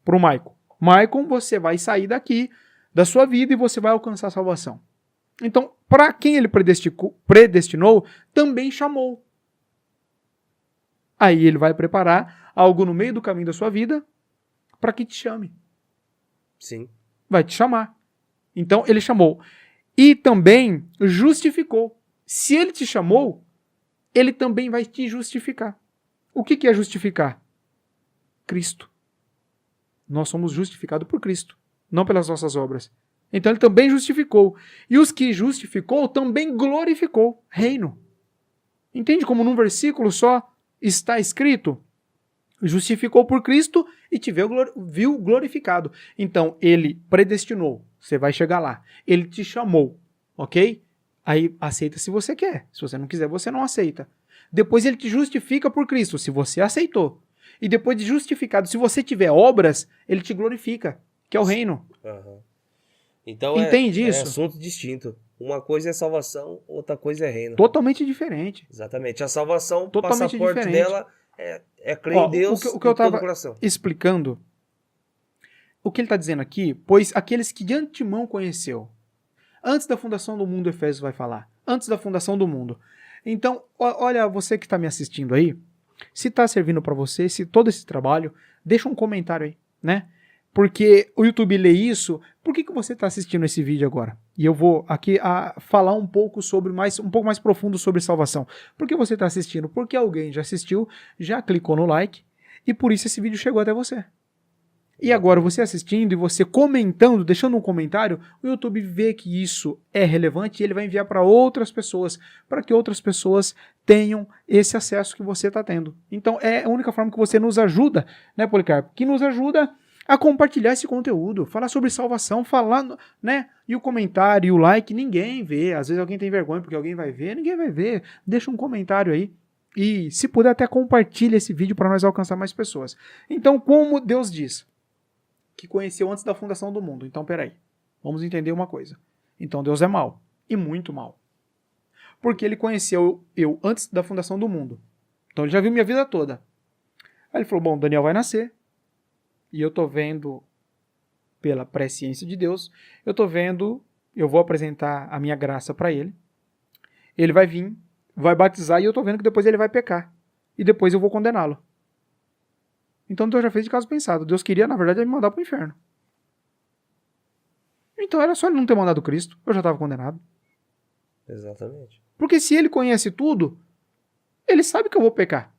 para o Maicon. Maicon, você vai sair daqui, da sua vida, e você vai alcançar a salvação. Então, para quem ele predestinou, também chamou. Aí ele vai preparar algo no meio do caminho da sua vida para que te chame. Sim. Vai te chamar. Então, ele chamou. E também justificou. Se ele te chamou, ele também vai te justificar. O que é justificar? Cristo. Nós somos justificados por Cristo. não pelas nossas obras. Então ele também justificou. E os que justificou também glorificou. Reino. Entende como num versículo só está escrito? Justificou por Cristo e te viu glorificado. Então ele predestinou. Você vai chegar lá. Ele te chamou. Ok? Aí aceita se você quer. Se você não quiser, você não aceita. Depois ele te justifica por Cristo, se você aceitou. E depois de justificado, se você tiver obras, ele te glorifica, que é o reino. Uhum. Então Entende é isso? assunto distinto. Uma coisa é salvação, outra coisa é reino. Totalmente diferente. Exatamente. A salvação, o Totalmente passaporte diferente. dela é crer em Deus o que eu de todo estava o coração. explicando, o que ele está dizendo aqui, pois aqueles que de antemão conheceu, antes da fundação do mundo, Efésios vai falar, antes da fundação do mundo. Então, olha, você que está me assistindo aí, se está servindo para você, se todo esse trabalho, deixa um comentário aí, né? Porque o YouTube lê isso, por que você está assistindo esse vídeo agora? E eu vou aqui falar um pouco mais profundo sobre salvação. Por que você está assistindo? Porque alguém já assistiu, já clicou no like, e por isso esse vídeo chegou até você. E agora você assistindo e você comentando, deixando um comentário, o YouTube vê que isso é relevante e ele vai enviar para outras pessoas, para que outras pessoas tenham esse acesso que você está tendo. Então é a única forma que você nos ajuda, né, Policarpo? Que nos ajuda a compartilhar esse conteúdo, falar sobre salvação, falar, né? E o comentário e o like, ninguém vê. Às vezes alguém tem vergonha porque alguém vai ver, ninguém vai ver. Deixa um comentário aí. E se puder até compartilha esse vídeo para nós alcançar mais pessoas. Então, como Deus diz, que conheceu antes da fundação do mundo. Então, peraí, vamos entender uma coisa. Então, Deus é mau, e muito mau. Porque ele conheceu eu antes da fundação do mundo. Então, ele já viu minha vida toda. Aí ele falou, bom, Daniel vai nascer, e eu tô vendo, pela presciência de Deus, eu vou apresentar a minha graça para ele, ele vai vir, vai batizar, e eu tô vendo que depois ele vai pecar, e depois eu vou condená-lo. Então Deus já fez de caso pensado. Deus queria, na verdade, me mandar para o inferno. Então era só ele não ter mandado Cristo. Eu já estava condenado. Exatamente. Porque se ele conhece tudo, ele sabe que eu vou pecar.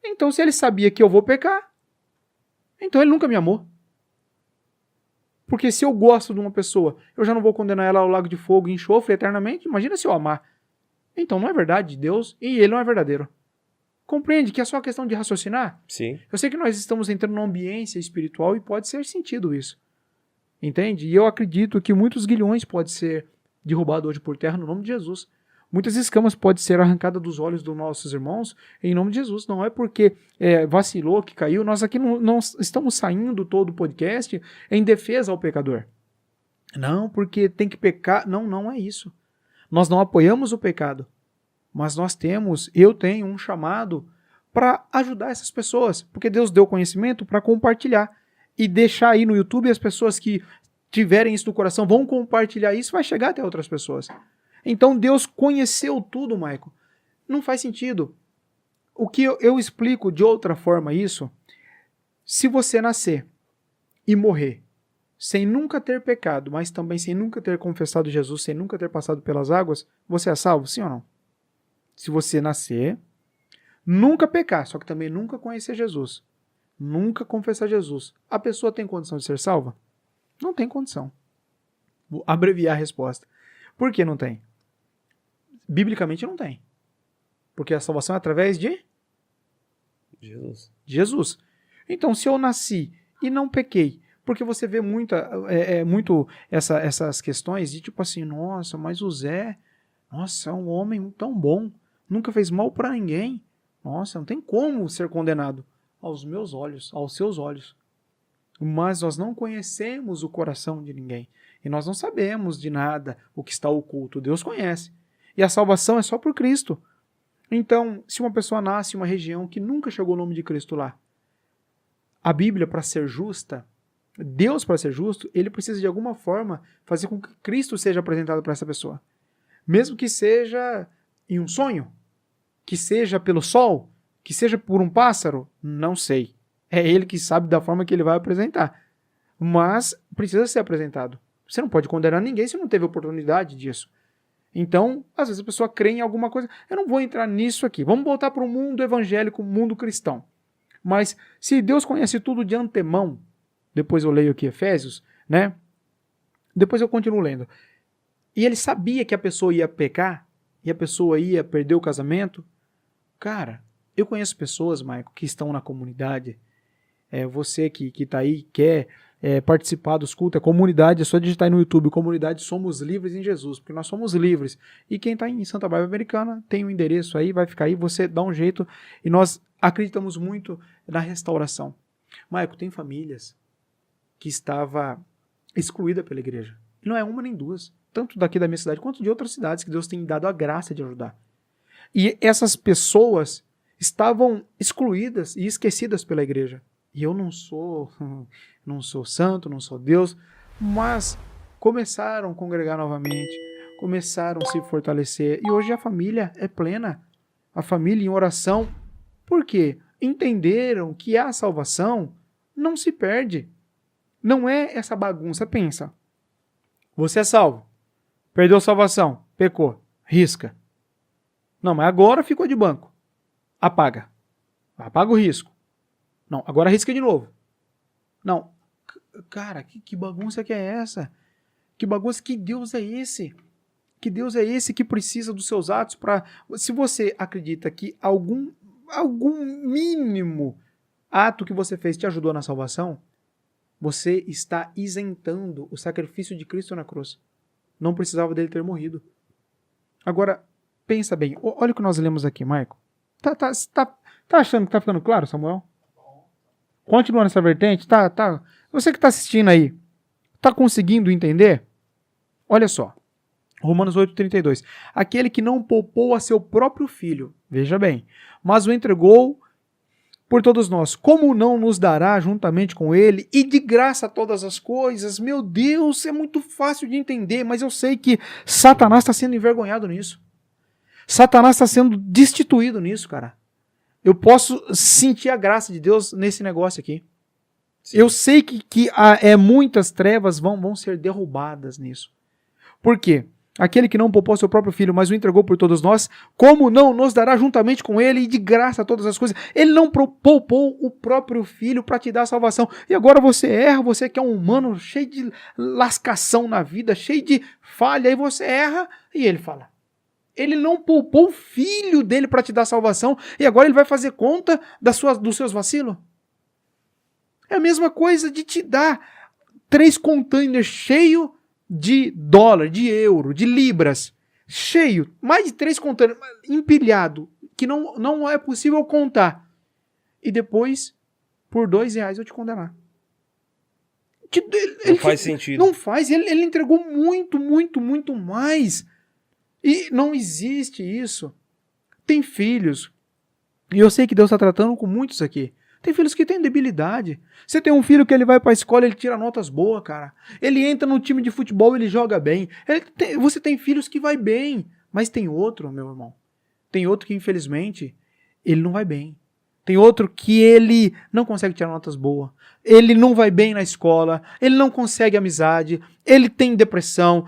Então se ele sabia que eu vou pecar, então ele nunca me amou. Porque se eu gosto de uma pessoa, eu já não vou condenar ela ao lago de fogo e enxofre eternamente. Imagina se eu amar. Então não é verdade de Deus e ele não é verdadeiro. Compreende que é só questão de raciocinar? Sim. Eu sei que nós estamos entrando numa ambiência espiritual e pode ser sentido isso. Entende? E eu acredito que muitos guilhões podem ser derrubados hoje por terra no nome de Jesus. Muitas escamas podem ser arrancadas dos olhos dos nossos irmãos em nome de Jesus. Não é porque vacilou, que caiu. Nós aqui não estamos saindo todo o podcast em defesa ao pecador. Não, porque tem que pecar. Não é isso. Nós não apoiamos o pecado. Mas eu tenho um chamado para ajudar essas pessoas, porque Deus deu conhecimento para compartilhar e deixar aí no YouTube as pessoas que tiverem isso no coração vão compartilhar isso, vai chegar até outras pessoas. Então Deus conheceu tudo, Maico. Não faz sentido. O que eu explico de outra forma isso, se você nascer e morrer sem nunca ter pecado, mas também sem nunca ter confessado Jesus, sem nunca ter passado pelas águas, você é salvo, sim ou não? Se você nascer, nunca pecar, só que também nunca conhecer Jesus, nunca confessar Jesus, a pessoa tem condição de ser salva? Não tem condição. Vou abreviar a resposta. Por que não tem? Biblicamente não tem. Porque a salvação é através de Jesus. Então, se eu nasci e não pequei, porque você vê muito essas questões de tipo assim, nossa, mas o Zé, nossa, é um homem tão bom, nunca fez mal para ninguém. Nossa, não tem como ser condenado aos meus olhos, aos seus olhos. Mas nós não conhecemos o coração de ninguém. E nós não sabemos de nada o que está oculto. Deus conhece. E a salvação é só por Cristo. Então, se uma pessoa nasce em uma região que nunca chegou o nome de Cristo lá, a Bíblia, para ser justa, Deus, para ser justo, ele precisa de alguma forma fazer com que Cristo seja apresentado para essa pessoa. Mesmo que seja em um sonho, que seja pelo sol, que seja por um pássaro, não sei. É ele que sabe da forma que ele vai apresentar. Mas precisa ser apresentado. Você não pode condenar ninguém se não teve oportunidade disso. Então, às vezes a pessoa crê em alguma coisa. Eu não vou entrar nisso aqui. Vamos voltar para o mundo evangélico, o mundo cristão. Mas se Deus conhece tudo de antemão, depois eu leio aqui Efésios, né? Depois eu continuo lendo. E ele sabia que a pessoa ia pecar, e a pessoa ia perder o casamento. Cara, eu conheço pessoas, Maico, que estão na comunidade. Você que está aí, quer participar dos cultos, comunidade, é só digitar aí no YouTube, comunidade Somos Livres em Jesus, porque nós somos livres. E quem está em Santa Bárbara Americana, tem o endereço aí, vai ficar aí, você dá um jeito, e nós acreditamos muito na restauração. Maico, tem famílias que estava excluída pela igreja. E não é uma nem duas, tanto daqui da minha cidade quanto de outras cidades que Deus tem dado a graça de ajudar. E essas pessoas estavam excluídas e esquecidas pela igreja. E eu não sou santo, não sou Deus, mas começaram a congregar novamente, começaram a se fortalecer, e hoje a família é plena, a família em oração. Por quê? Entenderam que a salvação não se perde. Não é essa bagunça. Pensa, você é salvo, perdeu a salvação, pecou, risca. Não, mas agora ficou de banco. Apaga o risco. Não, agora risca de novo. Não, cara, que bagunça que é essa? Que bagunça, que Deus é esse? Que Deus é esse que precisa dos seus atos para... Se você acredita que algum mínimo ato que você fez te ajudou na salvação, você está isentando o sacrifício de Cristo na cruz. Não precisava dele ter morrido. Agora, pensa bem. Olha o que nós lemos aqui, Maico. Tá achando que tá ficando claro, Samuel? Continua nessa vertente? Tá. Você que está assistindo aí, tá conseguindo entender? Olha só. Romanos 8,32. Aquele que não poupou a seu próprio filho, veja bem, mas o entregou por todos nós, como não nos dará juntamente com ele e de graça todas as coisas? Meu Deus, é muito fácil de entender, mas eu sei que Satanás está sendo envergonhado nisso. Satanás está sendo destituído nisso, cara. Eu posso sentir a graça de Deus nesse negócio aqui. Sim. Eu sei que muitas trevas vão ser derrubadas nisso. Por quê? Aquele que não poupou seu próprio filho, mas o entregou por todos nós, como não nos dará juntamente com ele e de graça todas as coisas? Ele não poupou o próprio filho para te dar a salvação. E agora você erra, você que é um humano cheio de lascação na vida, cheio de falha, aí você erra e ele fala. Ele não poupou o filho dele para te dar salvação e agora ele vai fazer conta dos seus vacilos? É a mesma coisa de te dar 3 containers cheios de dólar, de euro, de libras, cheio, mais de 3 containers, empilhado, que não é possível contar. E depois, por R$2 eu te condenar. Não faz sentido. Não faz, ele entregou muito, muito, muito mais. E não existe isso. Tem filhos, e eu sei que Deus está tratando com muitos aqui. Tem filhos que têm debilidade. Você tem um filho que ele vai para a escola, ele tira notas boas, cara. Ele entra no time de futebol, ele joga bem. Você tem filhos que vai bem, mas tem outro, meu irmão. Tem outro que, infelizmente, ele não vai bem. Tem outro que ele não consegue tirar notas boas. Ele não vai bem na escola, ele não consegue amizade, ele tem depressão,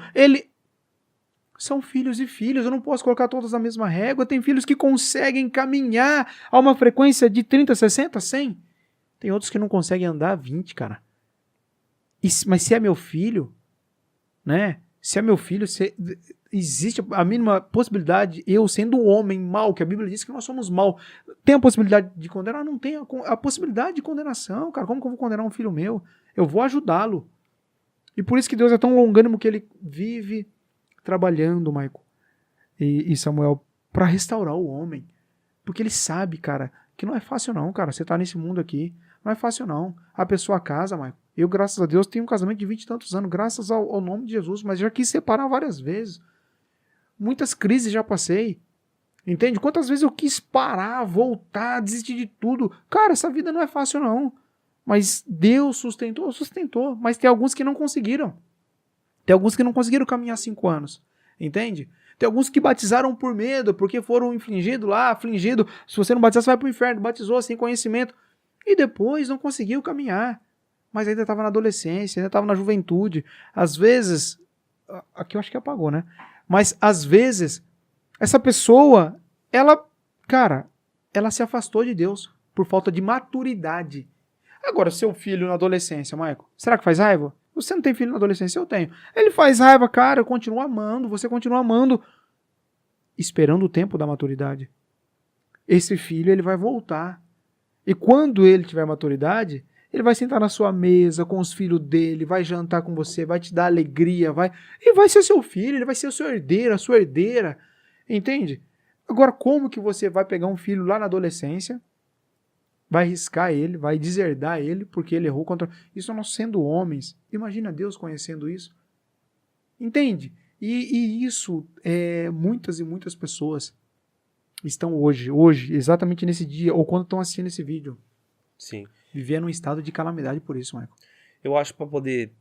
São filhos e filhos, eu não posso colocar todos na mesma régua. Tem filhos que conseguem caminhar a uma frequência de 30, 60, 100. Tem outros que não conseguem andar a 20, cara. Mas se é meu filho, né? Se é meu filho, existe a mínima possibilidade, eu sendo um homem mau, que a Bíblia diz que nós somos mau, tem a possibilidade de condenar? Não tem a possibilidade de condenação, cara. Como que eu vou condenar um filho meu? Eu vou ajudá-lo. E por isso que Deus é tão longânimo que ele vive trabalhando, Maico e Samuel, para restaurar o homem. Porque ele sabe, cara, que não é fácil não, cara. Você tá nesse mundo aqui, não é fácil não. A pessoa casa, Maico. Eu, graças a Deus, tenho um casamento de 20 e tantos anos, graças ao nome de Jesus, mas já quis separar várias vezes. Muitas crises já passei. Entende? Quantas vezes eu quis parar, voltar, desistir de tudo. Cara, essa vida não é fácil não. Mas Deus sustentou. Mas tem alguns que não conseguiram. Tem alguns que não conseguiram caminhar 5 anos, entende? Tem alguns que batizaram por medo, porque foram afligidos. Se você não batizar, você vai para o inferno. Batizou sem conhecimento. E depois não conseguiu caminhar. Mas ainda estava na adolescência, ainda estava na juventude. Às vezes, aqui eu acho que apagou, né? Mas às vezes, essa pessoa, ela se afastou de Deus por falta de maturidade. Agora, seu filho na adolescência, Maico, será que faz raiva? Você não tem filho na adolescência? Eu tenho. Ele faz raiva, cara, eu continuo amando, você continua amando, esperando o tempo da maturidade. Esse filho, ele vai voltar. E quando ele tiver maturidade, ele vai sentar na sua mesa com os filhos dele, vai jantar com você, vai te dar alegria, e vai ser seu filho, ele vai ser o seu herdeiro, a sua herdeira. Entende? Agora, como que você vai pegar um filho lá na adolescência, vai riscar ele, vai deserdar ele, porque ele errou contra... Isso nós sendo homens. Imagina Deus conhecendo isso. Entende? E isso, muitas e muitas pessoas estão hoje, exatamente nesse dia, ou quando estão assistindo esse vídeo, Sim. vivendo um estado de calamidade por isso, Michael. Eu acho que para poder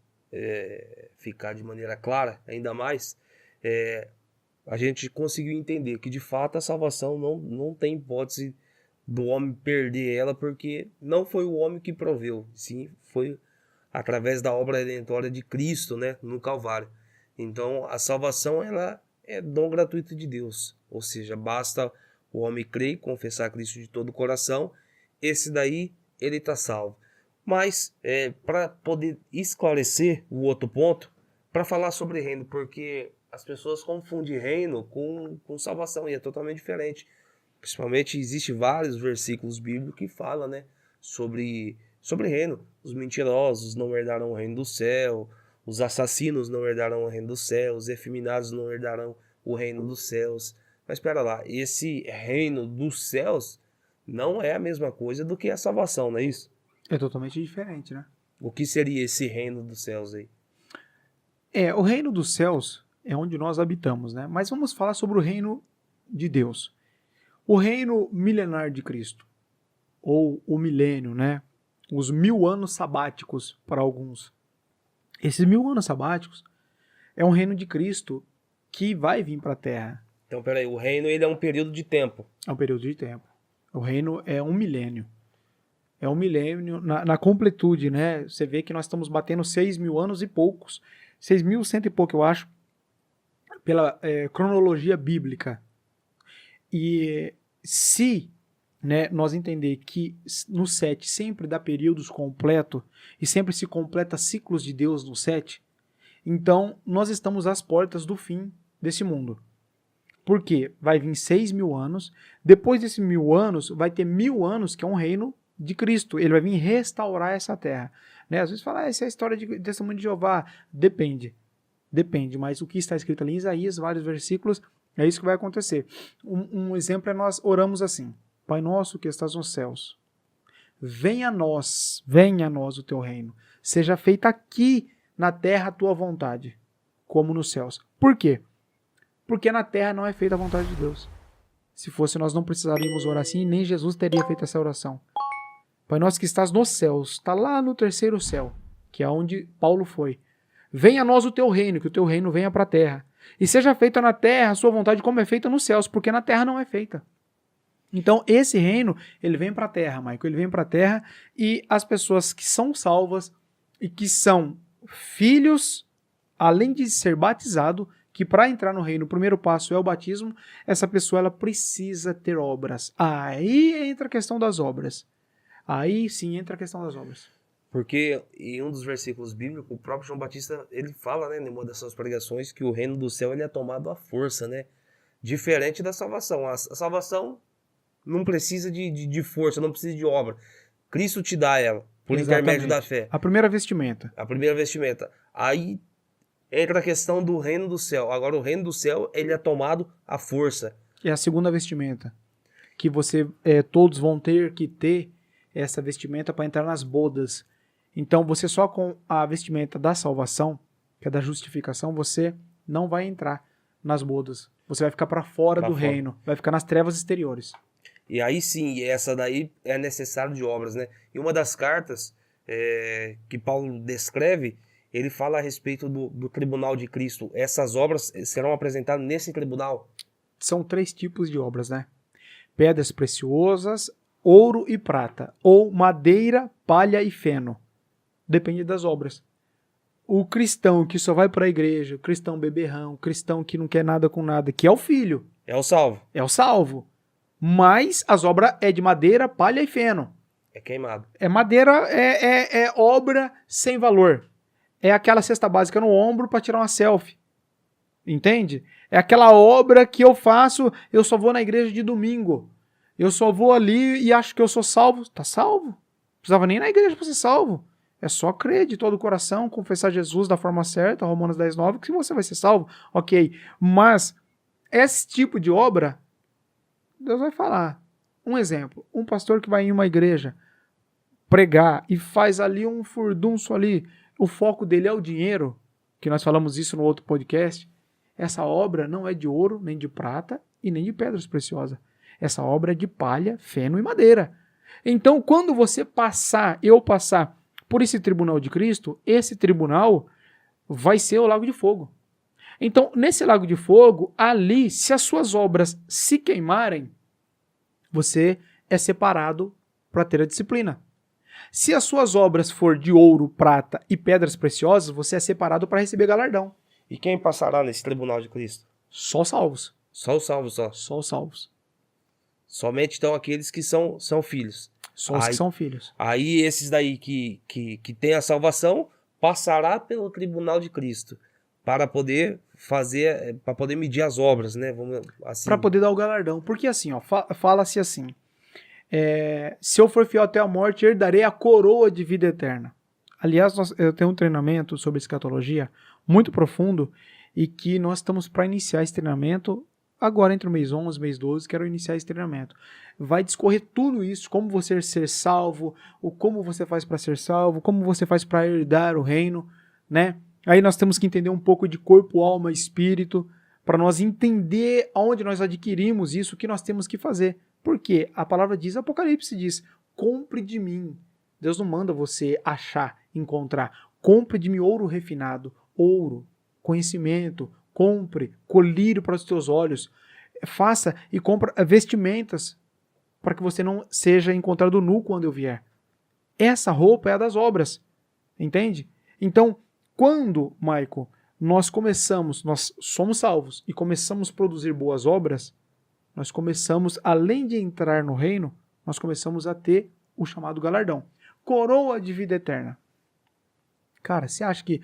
ficar de maneira clara, ainda mais, a gente conseguiu entender que de fato a salvação não tem hipótese do homem perder ela, porque não foi o homem que proveu, sim, foi através da obra redentória de Cristo, né, no Calvário. Então a salvação, ela é dom gratuito de Deus, ou seja, basta o homem crer e confessar Cristo de todo o coração, esse daí ele está salvo. Mas para poder esclarecer o outro ponto, para falar sobre reino, porque as pessoas confundem reino com salvação, e é totalmente diferente. Principalmente, existem vários versículos bíblicos que falam, né, sobre reino. Os mentirosos não herdarão o reino do céu, os assassinos não herdarão o reino do céu, os efeminados não herdarão o reino dos céus. Mas espera lá, esse reino dos céus não é a mesma coisa do que a salvação, não é isso? É totalmente diferente, né? O que seria esse reino dos céus aí? O reino dos céus é onde nós habitamos, né? Mas vamos falar sobre o reino de Deus. O reino milenar de Cristo, ou o milênio, né? Os 1000 anos sabáticos para alguns. Esses 1000 anos sabáticos é um reino de Cristo que vai vir para a Terra. Então, peraí, o reino, ele é um período de tempo. É um período de tempo. O reino é um milênio. É um milênio na completude, né? Você vê que nós estamos batendo 6.000 anos e poucos. 6.100 e pouco, eu acho, pela cronologia bíblica. E se, né, nós entender que no 7 sempre dá períodos completos e sempre se completa ciclos de Deus no 7, então nós estamos às portas do fim desse mundo. Por quê? Vai vir 6.000 anos, depois desses 1000 anos, vai ter 1000 anos que é um reino de Cristo. Ele vai vir restaurar essa terra. Né? Às vezes fala, essa é a história de testemunho de Jeová. Depende, mas o que está escrito ali em Isaías, vários versículos, é isso que vai acontecer. Um exemplo é nós oramos assim: Pai nosso que estás nos céus, venha a nós o teu reino, seja feita aqui na terra a tua vontade, como nos céus. Por quê? Porque na terra não é feita a vontade de Deus. Se fosse, nós não precisaríamos orar assim, nem Jesus teria feito essa oração. Pai nosso que estás nos céus, está lá no terceiro céu, que é onde Paulo foi. Venha a nós o teu reino, que o teu reino venha para a terra. E seja feita na terra a sua vontade como é feita nos céus, porque na terra não é feita. Então esse reino, ele vem para a terra, Maico, ele vem para a terra, e as pessoas que são salvas e que são filhos, além de ser batizado, que para entrar no reino o primeiro passo é o batismo, essa pessoa ela precisa ter obras. Aí entra a questão das obras. Aí sim entra a questão das obras. Porque em um dos versículos bíblicos, o próprio João Batista, ele fala, né, em uma das suas pregações, que o reino do céu ele é tomado à força, né? Diferente da salvação. A salvação não precisa de força, não precisa de obra. Cristo te dá ela, por intermédio da fé. A primeira vestimenta. A primeira vestimenta. Aí entra a questão do reino do céu. Agora o reino do céu, ele é tomado à força. É a segunda vestimenta. Que você, todos vão ter que ter essa vestimenta para entrar nas bodas. Então você só com a vestimenta da salvação, que é da justificação, você não vai entrar nas bodas. Você vai ficar para fora do reino. Vai ficar nas trevas exteriores. E aí sim, essa daí é necessário de obras, né? E uma das cartas que Paulo descreve, ele fala a respeito do tribunal de Cristo. Essas obras serão apresentadas nesse tribunal? São 3 tipos de obras, né? Pedras preciosas, ouro e prata, ou madeira, palha e feno. Depende das obras. O cristão que só vai para a igreja, o cristão beberrão, o cristão que não quer nada com nada, que é o filho. É o salvo. É o salvo. Mas as obras é de madeira, palha e feno. É queimado. É madeira, é obra sem valor. é aquela cesta básica no ombro para tirar uma selfie. Entende? É aquela obra que eu faço, eu só vou na igreja de domingo. Eu só vou ali e acho que eu sou salvo. Tá salvo? Não precisava nem ir na igreja para ser salvo. É só crer de todo o coração, confessar Jesus da forma certa, Romanos 10:9, que você vai ser salvo. Ok, mas esse tipo de obra, Deus vai falar. Um exemplo, um pastor que vai em uma igreja pregar e faz ali um furdunço ali, o foco dele é o dinheiro, que nós falamos isso no outro podcast. Essa obra não é de ouro, nem de prata e nem de pedras preciosas. Essa obra é de palha, feno e madeira. Então, quando você eu passar por esse tribunal de Cristo, esse tribunal vai ser o lago de fogo. Então, nesse lago de fogo, ali, se as suas obras se queimarem, você é separado para ter a disciplina. Se as suas obras for de ouro, prata e pedras preciosas, você é separado para receber galardão. E quem passará nesse tribunal de Cristo? Só os salvos. Só os salvos, só. Só os salvos. Somente então aqueles que são filhos. Só os que são filhos. Aí esses daí que têm a salvação passará pelo tribunal de Cristo para poder fazer, para poder medir as obras, né? Vamos assim. Para poder dar o galardão. Porque assim, ó, fala-se assim, se eu for fiel até a morte, herdarei a coroa de vida eterna. Aliás, eu tenho um treinamento sobre escatologia muito profundo e que nós estamos para iniciar esse treinamento agora entre o mês 11 e o mês 12, quero iniciar esse treinamento. Vai discorrer tudo isso, como você ser salvo, como você faz para ser salvo, como você faz para herdar o reino, né? Aí nós temos que entender um pouco de corpo, alma e espírito, para nós entender aonde nós adquirimos isso, o que nós temos que fazer. Porque a palavra diz, Apocalipse diz, compre de mim. Deus não manda você achar, encontrar. Compre de mim ouro refinado, ouro, conhecimento, compre colírio para os teus olhos, faça e compre vestimentas para que você não seja encontrado nu quando eu vier. Essa roupa é a das obras, entende? Então, quando, Maico, nós somos salvos e começamos a produzir boas obras, nós começamos, além de entrar no reino, nós começamos a ter o chamado galardão. Coroa de vida eterna. Cara, você acha que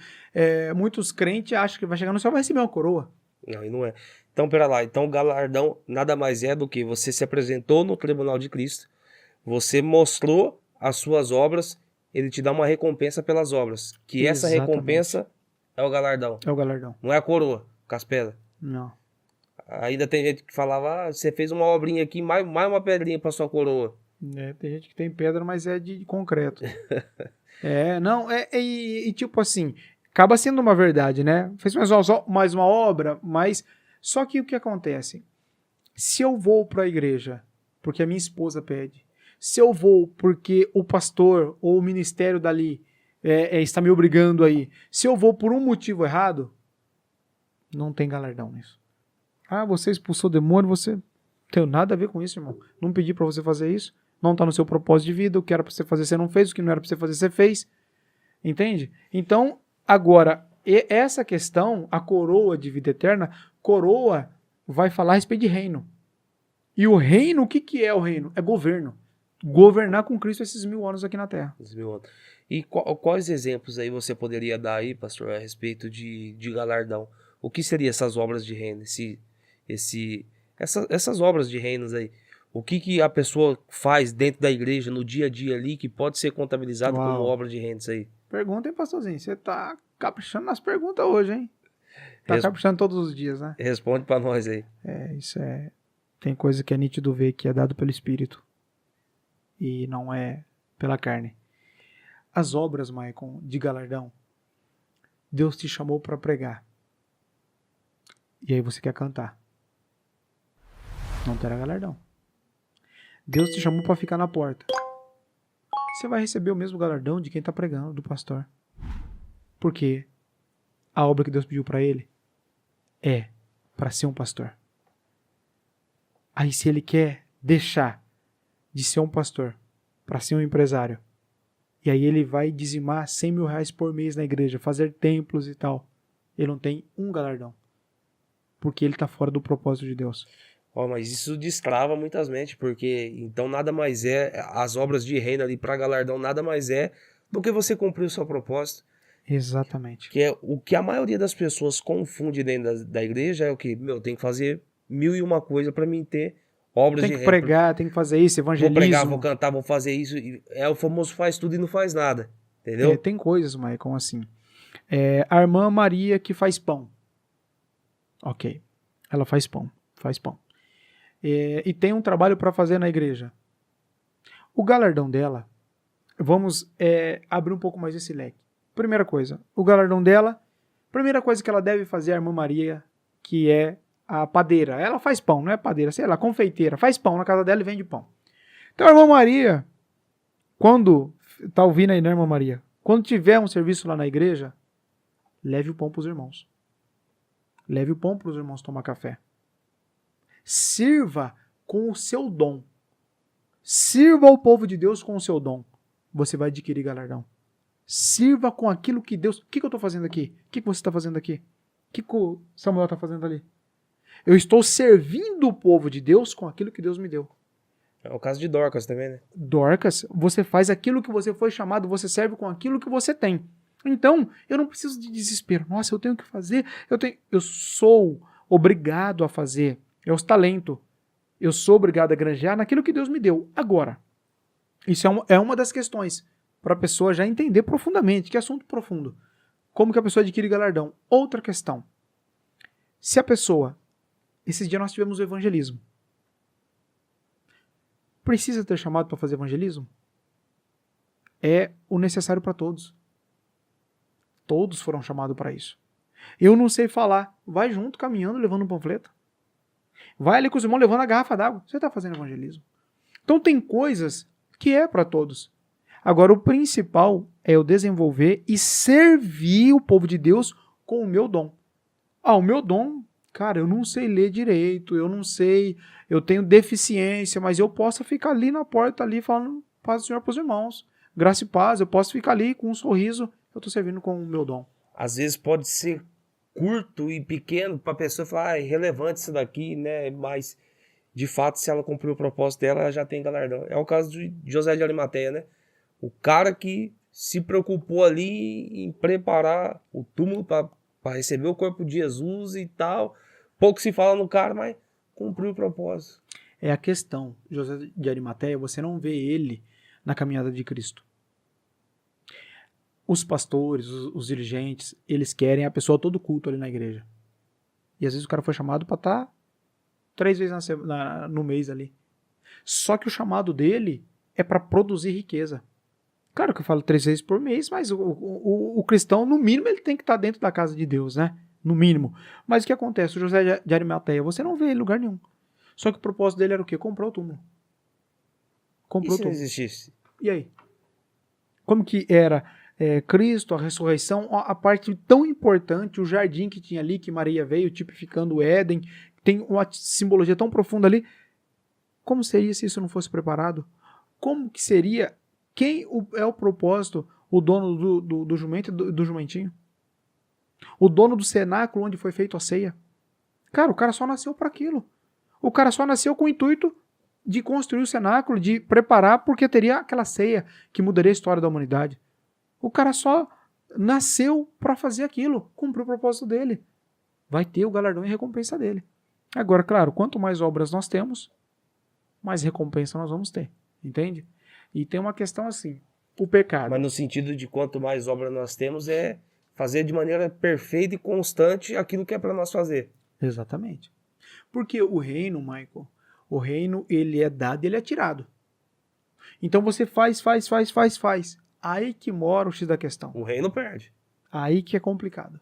muitos crentes acham que vai chegar no céu e vai receber uma coroa? Não, e não é. Então, pera lá. Então, o galardão nada mais é do que você se apresentou no tribunal de Cristo, você mostrou as suas obras, ele te dá uma recompensa pelas obras. Que essa recompensa é o galardão. É o galardão. Não é a coroa, Caspera. Não. Ainda tem gente que falava, você fez uma obrinha aqui, mais uma pedrinha para sua coroa. Tem gente que tem pedra, mas é de concreto. E tipo assim, acaba sendo uma verdade, né? Fez mais uma obra, mas só que o que acontece? Se eu vou para a igreja porque a minha esposa pede, se eu vou porque o pastor ou o ministério dali está me obrigando aí, se eu vou por um motivo errado, não tem galardão nisso. Ah, você expulsou o demônio, você não tem nada a ver com isso, irmão. Não pedi para você fazer isso. Não está no seu propósito de vida. O que era para você fazer, você não fez. O que não era para você fazer, você fez. Entende? Então, agora, essa questão, a coroa de vida eterna, coroa vai falar a respeito de reino. E o reino, o que é o reino? É governo. Governar com Cristo esses 1000 anos aqui na Terra. E quais exemplos aí você poderia dar aí, pastor, a respeito de galardão? O que seriam essas obras de reino? Essas obras de reinos aí? O que a pessoa faz dentro da igreja, no dia a dia ali, que pode ser contabilizado como obra de reinos aí? Pergunta, hein, pastorzinho? Você tá caprichando nas perguntas hoje, hein? Tá caprichando todos os dias, né? Responde pra nós aí. Tem coisa que é nítido ver que é dado pelo Espírito. E não é pela carne. As obras, Maicon, de galardão, Deus te chamou para pregar. E aí você quer cantar. Não terá galardão. Deus te chamou para ficar na porta. Você vai receber o mesmo galardão de quem está pregando, do pastor. Porque a obra que Deus pediu para ele é para ser um pastor. Aí se ele quer deixar de ser um pastor para ser um empresário, e aí ele vai dizimar 100 mil reais por mês na igreja, fazer templos e tal, ele não tem um galardão. Porque ele está fora do propósito de Deus. Mas isso destrava muitas mentes, porque então nada mais é, as obras de reino ali para galardão nada mais é do que você cumprir o seu propósito. Exatamente. Que é o que a maioria das pessoas confunde dentro da igreja é o que, meu, tem que fazer 1001 coisa para mim ter obras Tem de que pregar, tem que fazer isso, Vou pregar, vou evangelismo. cantar, vou fazer isso. É o famoso faz tudo e não faz nada. Entendeu? Tem coisas, Maicon, assim. A irmã Maria que faz pão. Ok. Ela faz pão. Faz pão. E tem um trabalho para fazer na igreja. O galardão dela, vamos abrir um pouco mais esse leque. Primeira coisa, o galardão dela, primeira coisa que ela deve fazer, a irmã Maria, que é a padeira. Ela faz pão, não é padeira, sei lá, confeiteira. Faz pão na casa dela e vende pão. Então a irmã Maria, quando, tá ouvindo aí, né, irmã Maria? Quando tiver um serviço lá na igreja, leve o pão para os irmãos. Leve o pão para os irmãos tomar café. Sirva com o seu dom. Sirva o povo de Deus com o seu dom. Você vai adquirir galardão. Sirva com aquilo que Deus... O que eu estou fazendo aqui? O que você está fazendo aqui? O que o Samuel está fazendo ali? Eu estou servindo o povo de Deus com aquilo que Deus me deu. É o caso de Dorcas também, né? Dorcas, você faz aquilo que você foi chamado, você serve com aquilo que você tem. Então, eu não preciso de desespero. Nossa, eu tenho que fazer. Eu sou obrigado a fazer. É os talentos. Eu sou obrigado a granjear naquilo que Deus me deu. Agora, isso é uma das questões para a pessoa já entender profundamente. Que assunto profundo. Como que a pessoa adquire galardão? Outra questão. Se a pessoa... Esses dias nós tivemos o evangelismo. Precisa ter chamado para fazer evangelismo? É o necessário para todos. Todos foram chamados para isso. Eu não sei falar. Vai junto, caminhando, levando um panfleto. Vai ali com os irmãos, levando a garrafa d'água. Você está fazendo evangelismo. Então tem coisas que é para todos. Agora, o principal é eu desenvolver e servir o povo de Deus com o meu dom. O meu dom, cara, eu não sei ler direito, eu não sei, eu tenho deficiência, mas eu posso ficar ali na porta, ali falando paz do Senhor para os irmãos. Graça e paz, eu posso ficar ali com um sorriso, eu estou servindo com o meu dom. Às vezes pode ser curto e pequeno para a pessoa falar, é irrelevante isso daqui, né? Mas, de fato, se ela cumpriu o propósito dela, ela já tem galardão. É o caso de José de Arimateia, né? O cara que se preocupou ali em preparar o túmulo para receber o corpo de Jesus e tal. Pouco se fala no cara, mas cumpriu o propósito. É a questão. José de Arimateia, você não vê ele na caminhada de Cristo. Os pastores, os dirigentes, eles querem a pessoa todo culto ali na igreja. E às vezes o cara foi chamado para estar 3 vezes no mês ali. Só que o chamado dele é para produzir riqueza. Claro que eu falo 3 vezes por mês, mas o cristão, no mínimo, ele tem que estar dentro da casa de Deus, né? No mínimo. Mas o que acontece? O José de Arimateia, você não vê ele em lugar nenhum. Só que o propósito dele era o quê? Comprou o túmulo. Comprou e se o túmulo. não existisse? E aí? Como que era Cristo, a ressurreição, a parte tão importante, o jardim que tinha ali, que Maria veio, tipificando o Éden, tem uma simbologia tão profunda ali. Como seria se isso não fosse preparado? Como que seria... Quem é o propósito? O dono do jumento e do jumentinho? O dono do cenáculo onde foi feita a ceia? Cara, o cara só nasceu para aquilo. O cara só nasceu com o intuito de construir o cenáculo, de preparar, porque teria aquela ceia que mudaria a história da humanidade. O cara só nasceu para fazer aquilo, cumpriu o propósito dele. Vai ter o galardão e recompensa dele. Agora, claro, quanto mais obras nós temos, mais recompensa nós vamos ter. Entende? E tem uma questão assim, o pecado. Mas no sentido de quanto mais obra nós temos, é fazer de maneira perfeita e constante aquilo que é para nós fazer. Exatamente. Porque o reino, Michael, o reino ele é dado e ele é tirado. Então você faz. Aí que mora o X da questão. O reino perde. Aí que é complicado.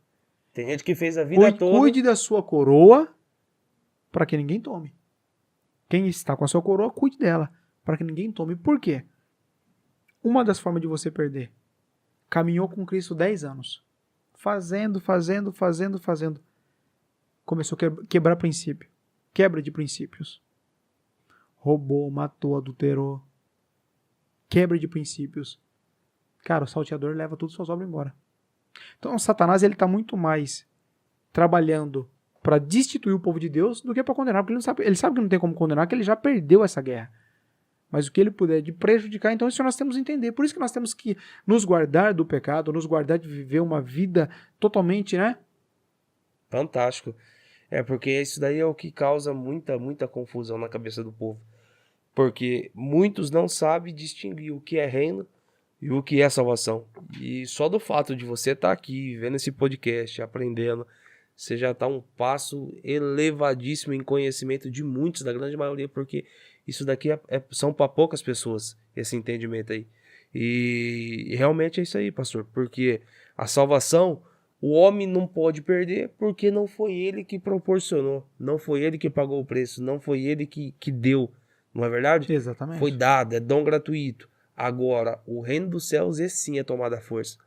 Tem gente que fez a vida toda... Cuide da sua coroa para que ninguém tome. Quem está com a sua coroa, cuide dela para que ninguém tome. Por quê? Uma das formas de você perder. Caminhou com Cristo 10 anos. Fazendo. Começou a quebrar princípio. Quebra de princípios. Roubou, matou, adulterou. Quebra de princípios. Cara, o salteador leva todas as suas obras embora. Então, o Satanás ele está muito mais trabalhando para destituir o povo de Deus do que para condenar. Porque ele sabe que não tem como condenar, que ele já perdeu essa guerra. mas o que ele puder de prejudicar, então isso nós temos que entender. Por isso que nós temos que nos guardar do pecado, nos guardar de viver uma vida totalmente, né? Fantástico. Porque isso daí é o que causa muita confusão na cabeça do povo. Porque muitos não sabem distinguir o que é reino e o que é salvação. E só do fato de você estar aqui, vendo esse podcast, aprendendo, você já está um passo elevadíssimo em conhecimento de muitos, da grande maioria, porque isso daqui são para poucas pessoas, esse entendimento aí. E realmente é isso aí, pastor, porque a salvação, o homem não pode perder porque não foi ele que proporcionou, não foi ele que pagou o preço, não foi ele que deu, não é verdade? Exatamente. Foi dado, é dom gratuito. Agora, o reino dos céus, esse sim é tomar a força.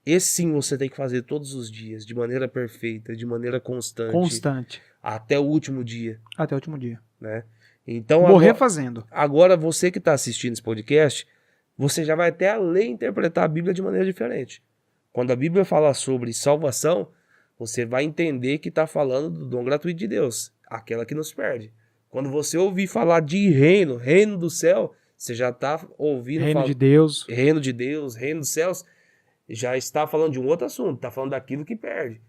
Esse sim você tem que fazer todos os dias, de maneira perfeita, de maneira constante. Até o último dia. Até o último dia. Né? Então, morrer fazendo. Agora, você que está assistindo esse podcast, você já vai até ler e interpretar a Bíblia de maneira diferente. Quando a Bíblia fala sobre salvação, você vai entender que está falando do dom gratuito de Deus, aquela que nos perde. Quando você ouvir falar de reino do céu, você já está ouvindo reino de Deus, reino dos céus, já está falando de um outro assunto, está falando daquilo que perde.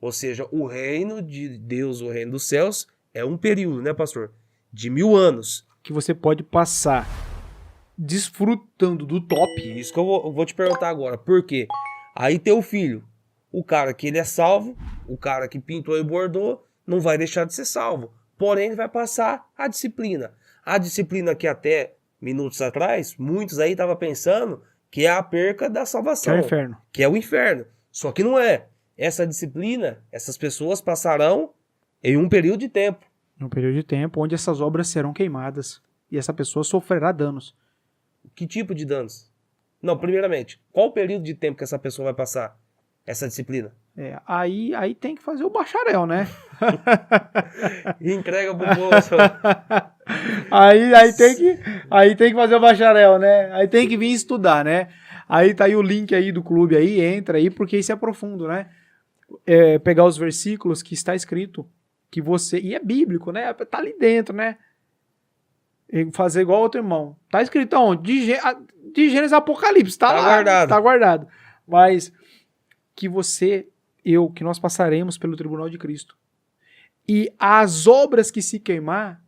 Ou seja, o reino de Deus, o reino dos céus, é um período, né, pastor? De 1000 anos. Que você pode passar desfrutando do top. Isso que eu vou te perguntar agora. Por quê? Aí teu filho, o cara que ele é salvo, o cara que pintou e bordou, não vai deixar de ser salvo. Porém, ele vai passar a disciplina. A disciplina que até minutos atrás, muitos aí estavam pensando que é a perca da salvação. Que é o inferno. Que é o inferno. Só que não é. Essa disciplina, essas pessoas passarão em um período de tempo. Um período de tempo onde essas obras serão queimadas. E essa pessoa sofrerá danos. Que tipo de danos? Não, primeiramente, qual o período de tempo que essa pessoa vai passar essa disciplina? Aí tem que fazer o bacharel, né? E entrega pro bolso. aí tem que fazer o bacharel, né? Aí tem que vir estudar, né? Aí tá aí o link aí do clube aí, entra aí, porque isso é profundo, né? Pegar os versículos que está escrito, que você... E é bíblico, né? Tá ali dentro, né? E fazer igual outro irmão. Tá escrito aonde? De Gênesis a Apocalipse. Tá lá, guardado. Tá guardado. Mas que que nós passaremos pelo tribunal de Cristo. E as obras que se queimar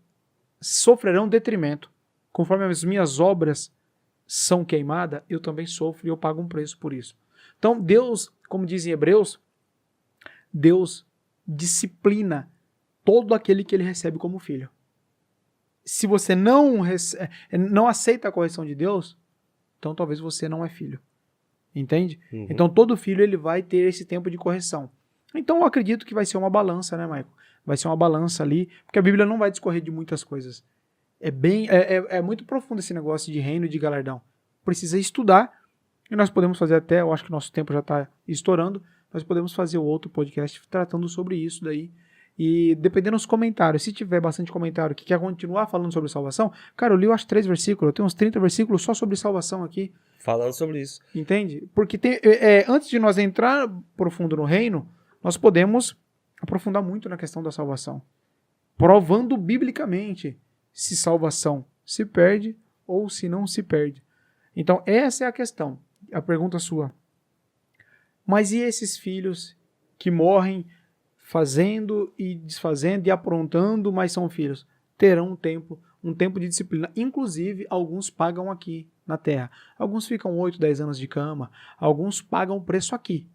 sofrerão detrimento. Conforme as minhas obras são queimadas, eu também sofro e eu pago um preço por isso. Então Deus, como diz em Hebreus, Deus disciplina todo aquele que ele recebe como filho. Se você não aceita a correção de Deus, então talvez você não é filho. Entende? Uhum. Então todo filho ele vai ter esse tempo de correção. Então eu acredito que vai ser uma balança, né, Michael? Vai ser uma balança ali, porque a Bíblia não vai discorrer de muitas coisas. É muito profundo esse negócio de reino e de galardão. Precisa estudar, e nós podemos fazer até, eu acho que nosso tempo já está estourando, nós podemos fazer outro podcast tratando sobre isso daí. E dependendo dos comentários, se tiver bastante comentário que quer continuar falando sobre salvação, cara, eu li, eu acho, 3 versículos, eu tenho uns 30 versículos só sobre salvação aqui. Falando sobre isso. Entende? Porque antes de nós entrar profundo no reino, nós podemos aprofundar muito na questão da salvação. Provando biblicamente se salvação se perde ou se não se perde. Então, essa é a questão. A pergunta sua. Mas e esses filhos que morrem fazendo e desfazendo e aprontando, mas são filhos? Terão um tempo de disciplina. Inclusive, alguns pagam aqui na terra. Alguns ficam 8, 10 anos de cama. Alguns pagam o preço aqui.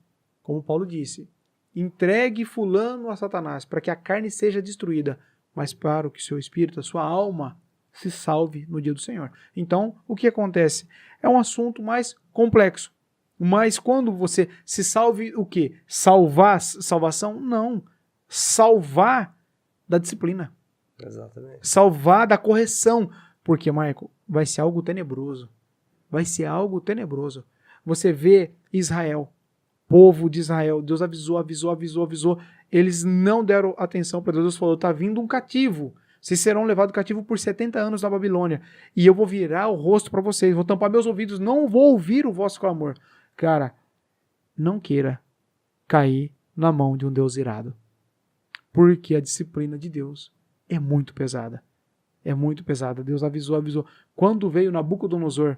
Como Paulo disse. Entregue fulano a Satanás, para que a carne seja destruída, mas para que seu espírito, a sua alma, se salve no dia do Senhor. Então, o que acontece? É um assunto mais complexo. Mas quando você se salve, o quê? Salvação? Não. Salvar da disciplina. Exatamente. Salvar da correção. Porque, Michael, vai ser algo tenebroso. Vai ser algo tenebroso. Você vê Israel, povo de Israel, Deus avisou. Eles não deram atenção para Deus. Deus falou, tá vindo um cativo. Vocês serão levados cativo por 70 anos na Babilônia. E eu vou virar o rosto para vocês. Vou tampar meus ouvidos. Não vou ouvir o vosso clamor. Cara, não queira cair na mão de um Deus irado. Porque a disciplina de Deus é muito pesada. é muito pesada. Deus avisou. Quando veio Nabucodonosor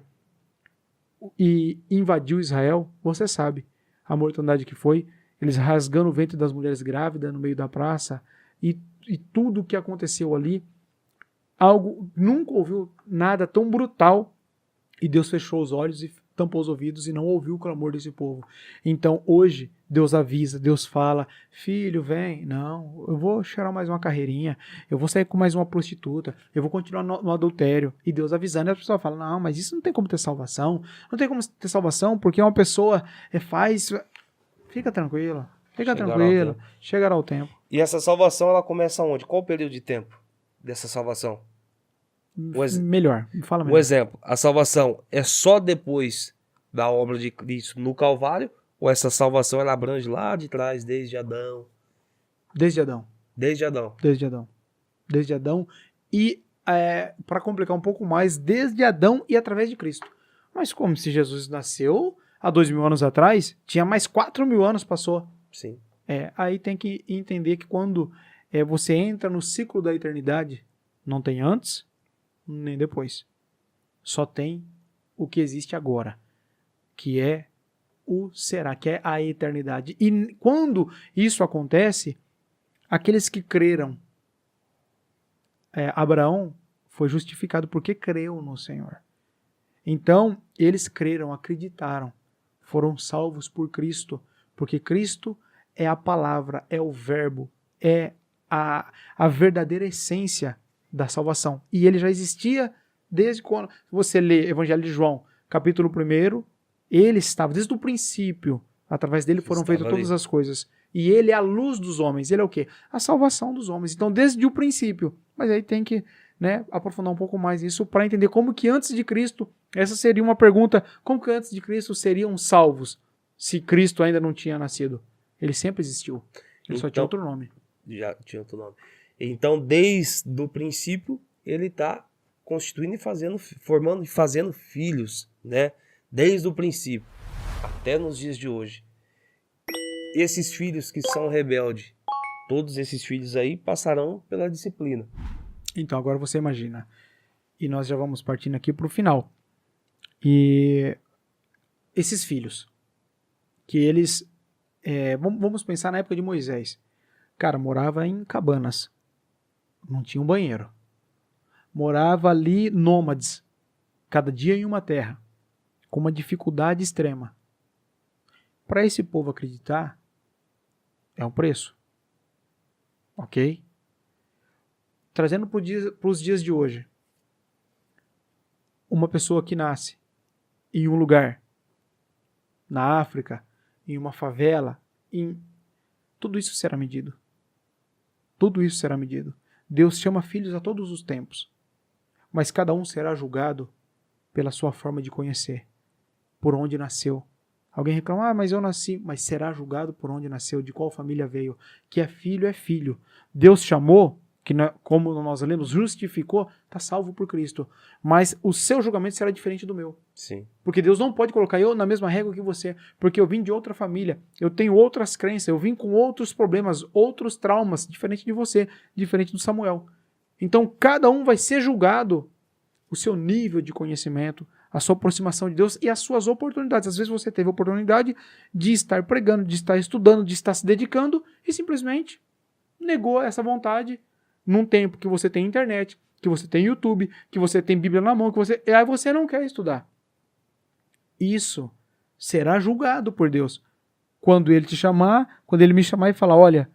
e invadiu Israel, você sabe a mortandade que foi, eles rasgando o ventre das mulheres grávidas no meio da praça, e tudo o que aconteceu ali, nunca ouviu nada tão brutal, e Deus fechou os olhos e tampou os ouvidos e não ouviu o clamor desse povo. Então hoje Deus avisa, Deus fala, filho, vem, não, eu vou cheirar mais uma carreirinha, eu vou sair com mais uma prostituta, eu vou continuar no adultério, e Deus avisando, e a pessoa fala, não, mas isso não tem como ter salvação, não tem como ter salvação, porque uma pessoa faz, fica tranquilo, chegará o tempo. E essa salvação, ela começa onde? Qual o período de tempo dessa salvação? Melhor, fala melhor. Um exemplo, a salvação é só depois da obra de Cristo no Calvário, ou essa salvação ela abrange lá de trás, desde Adão? Desde Adão. E para complicar um pouco mais, desde Adão e através de Cristo. Mas como se Jesus nasceu há 2000 anos atrás, tinha mais 4000 anos passou. Sim. Aí tem que entender que quando você entra no ciclo da eternidade, não tem antes nem depois. Só tem o que existe agora, que é o será, que é a eternidade. E quando isso acontece, aqueles que creram, Abraão foi justificado porque creu no Senhor. Então, eles creram, acreditaram, foram salvos por Cristo, porque Cristo é a palavra, é o verbo, é a verdadeira essência da salvação. E ele já existia desde quando você lê Evangelho de João, capítulo 1, ele estava desde o princípio, através dele foram feitas todas as coisas. E ele é a luz dos homens. Ele é o quê? A salvação dos homens. Então, desde o princípio. Mas aí tem que aprofundar um pouco mais isso para entender como que antes de Cristo, essa seria uma pergunta, como que antes de Cristo seriam salvos se Cristo ainda não tinha nascido? Ele sempre existiu. Ele só tinha outro nome. Já tinha outro nome. Então, desde o princípio, ele está constituindo e formando e fazendo filhos, né? Desde o princípio até nos dias de hoje. Esses filhos que são rebeldes, todos esses filhos aí passarão pela disciplina. Então, agora você imagina. E nós já vamos partindo aqui para o final. E esses filhos, que eles... vamos pensar na época de Moisés. Cara, morava em cabanas. Não tinha um banheiro. Morava ali nômades. Cada dia em uma terra. Com uma dificuldade extrema. Para esse povo acreditar, é um preço. Ok? Trazendo para os dias de hoje. Uma pessoa que nasce em um lugar, na África, em uma favela, tudo isso será medido. Tudo isso será medido. Deus chama filhos a todos os tempos. Mas cada um será julgado pela sua forma de conhecer. Por onde nasceu. Alguém reclama, mas eu nasci. Mas será julgado por onde nasceu, de qual família veio. Que é filho. Deus chamou, que como nós lemos, justificou, está salvo por Cristo. Mas o seu julgamento será diferente do meu. Sim. Porque Deus não pode colocar eu na mesma régua que você. Porque eu vim de outra família. Eu tenho outras crenças. Eu vim com outros problemas, outros traumas, diferente de você, diferente do Samuel. Então cada um vai ser julgado o seu nível de conhecimento, a sua aproximação de Deus e as suas oportunidades. Às vezes você teve a oportunidade de estar pregando, de estar estudando, de estar se dedicando e simplesmente negou essa vontade num tempo que você tem internet, que você tem YouTube, que você tem Bíblia na mão, aí você não quer estudar. Isso será julgado por Deus. Quando ele te chamar, quando ele me chamar e falar, olha,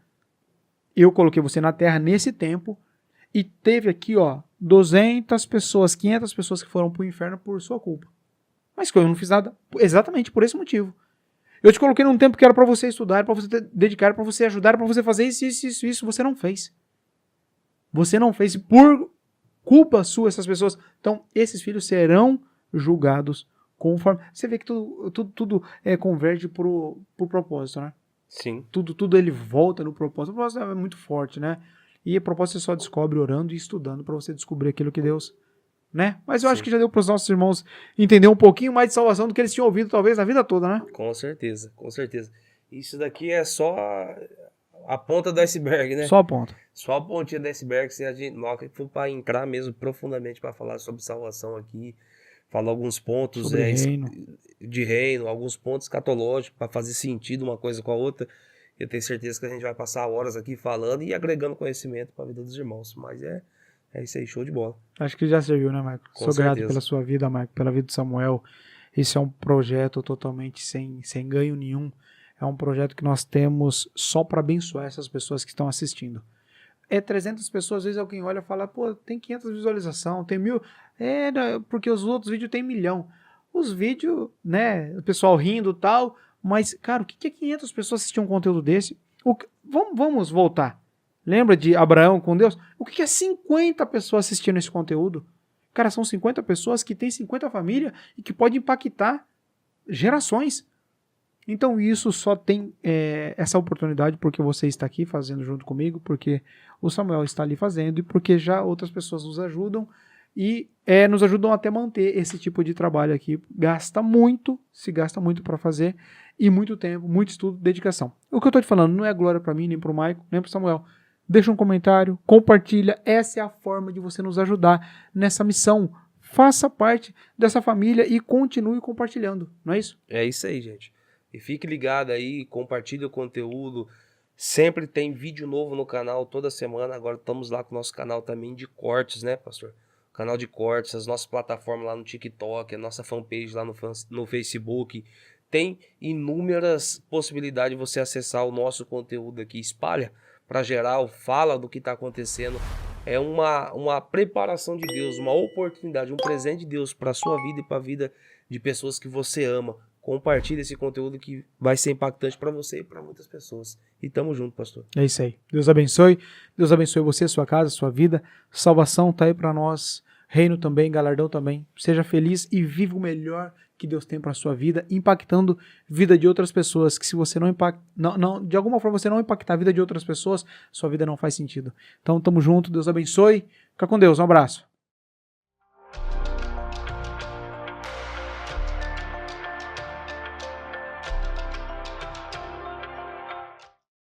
eu coloquei você na terra nesse tempo e teve aqui, 200 pessoas, 500 pessoas que foram para o inferno por sua culpa. Mas eu não fiz nada exatamente por esse motivo. Eu te coloquei num tempo que era para você estudar, para você dedicar, para você ajudar, para você fazer isso. Você não fez. Você não fez por culpa sua essas pessoas. Então, esses filhos serão julgados conforme... Você vê que tudo converge pro propósito, né? Sim. Tudo ele volta no propósito. O propósito é muito forte, né? E a propósito você só descobre orando e estudando para você descobrir aquilo que Deus... né? Mas eu acho que já deu para os nossos irmãos entender um pouquinho mais de salvação do que eles tinham ouvido talvez na vida toda, né? Com certeza. Isso daqui é só a ponta do iceberg, né? Só a ponta. Só a pontinha do iceberg, se a gente, na hora que for para entrar mesmo profundamente para falar sobre salvação aqui, falar alguns pontos Sobre reino. de reino, alguns pontos escatológicos para fazer sentido uma coisa com a outra. Eu tenho certeza que a gente vai passar horas aqui falando e agregando conhecimento para a vida dos irmãos. Mas é isso aí, show de bola. Acho que já serviu, né, Marco? Com Sou grato certeza. pela sua vida, Marco, pela vida do Samuel. Esse é um projeto totalmente sem ganho nenhum. É um projeto que nós temos só para abençoar essas pessoas que estão assistindo. 300 pessoas, às vezes alguém olha e fala, pô, tem 500 visualizações, tem 1000. Porque os outros vídeos tem 1 milhão. Os vídeos, né, o pessoal rindo e tal, mas, cara, o que é 500 pessoas assistir um conteúdo desse? Vamos voltar. Lembra de Abraão com Deus? O que é 50 pessoas assistindo esse conteúdo? Cara, são 50 pessoas que têm 50 famílias e que pode impactar gerações. Então isso só tem essa oportunidade porque você está aqui fazendo junto comigo, porque o Samuel está ali fazendo e porque já outras pessoas nos ajudam e nos ajudam até manter esse tipo de trabalho aqui. Se gasta muito para fazer e muito tempo, muito estudo, dedicação. O que eu estou te falando não é glória para mim, nem para o Maico, nem para o Samuel. Deixa um comentário, compartilha. Essa é a forma de você nos ajudar nessa missão. Faça parte dessa família e continue compartilhando, não é isso? É isso aí, gente. E fique ligado aí, compartilhe o conteúdo. Sempre tem vídeo novo no canal toda semana. Agora estamos lá com o nosso canal também de cortes, né, pastor? Canal de cortes, as nossas plataformas lá no TikTok, a nossa fanpage lá no Facebook. Tem inúmeras possibilidades de você acessar o nosso conteúdo aqui. Espalha para geral, fala do que está acontecendo. É uma preparação de Deus, uma oportunidade, um presente de Deus para a sua vida e para a vida de pessoas que você ama. Compartilhe esse conteúdo que vai ser impactante para você e para muitas pessoas. E tamo junto, pastor. É isso aí. Deus abençoe. Deus abençoe você, sua casa, sua vida. Salvação tá aí para nós. Reino também, galardão também. Seja feliz e viva o melhor que Deus tem para sua vida, impactando a vida de outras pessoas. Que se você não impacta, de alguma forma você não impactar a vida de outras pessoas, sua vida não faz sentido. Então tamo junto. Deus abençoe. Fica com Deus. Um abraço.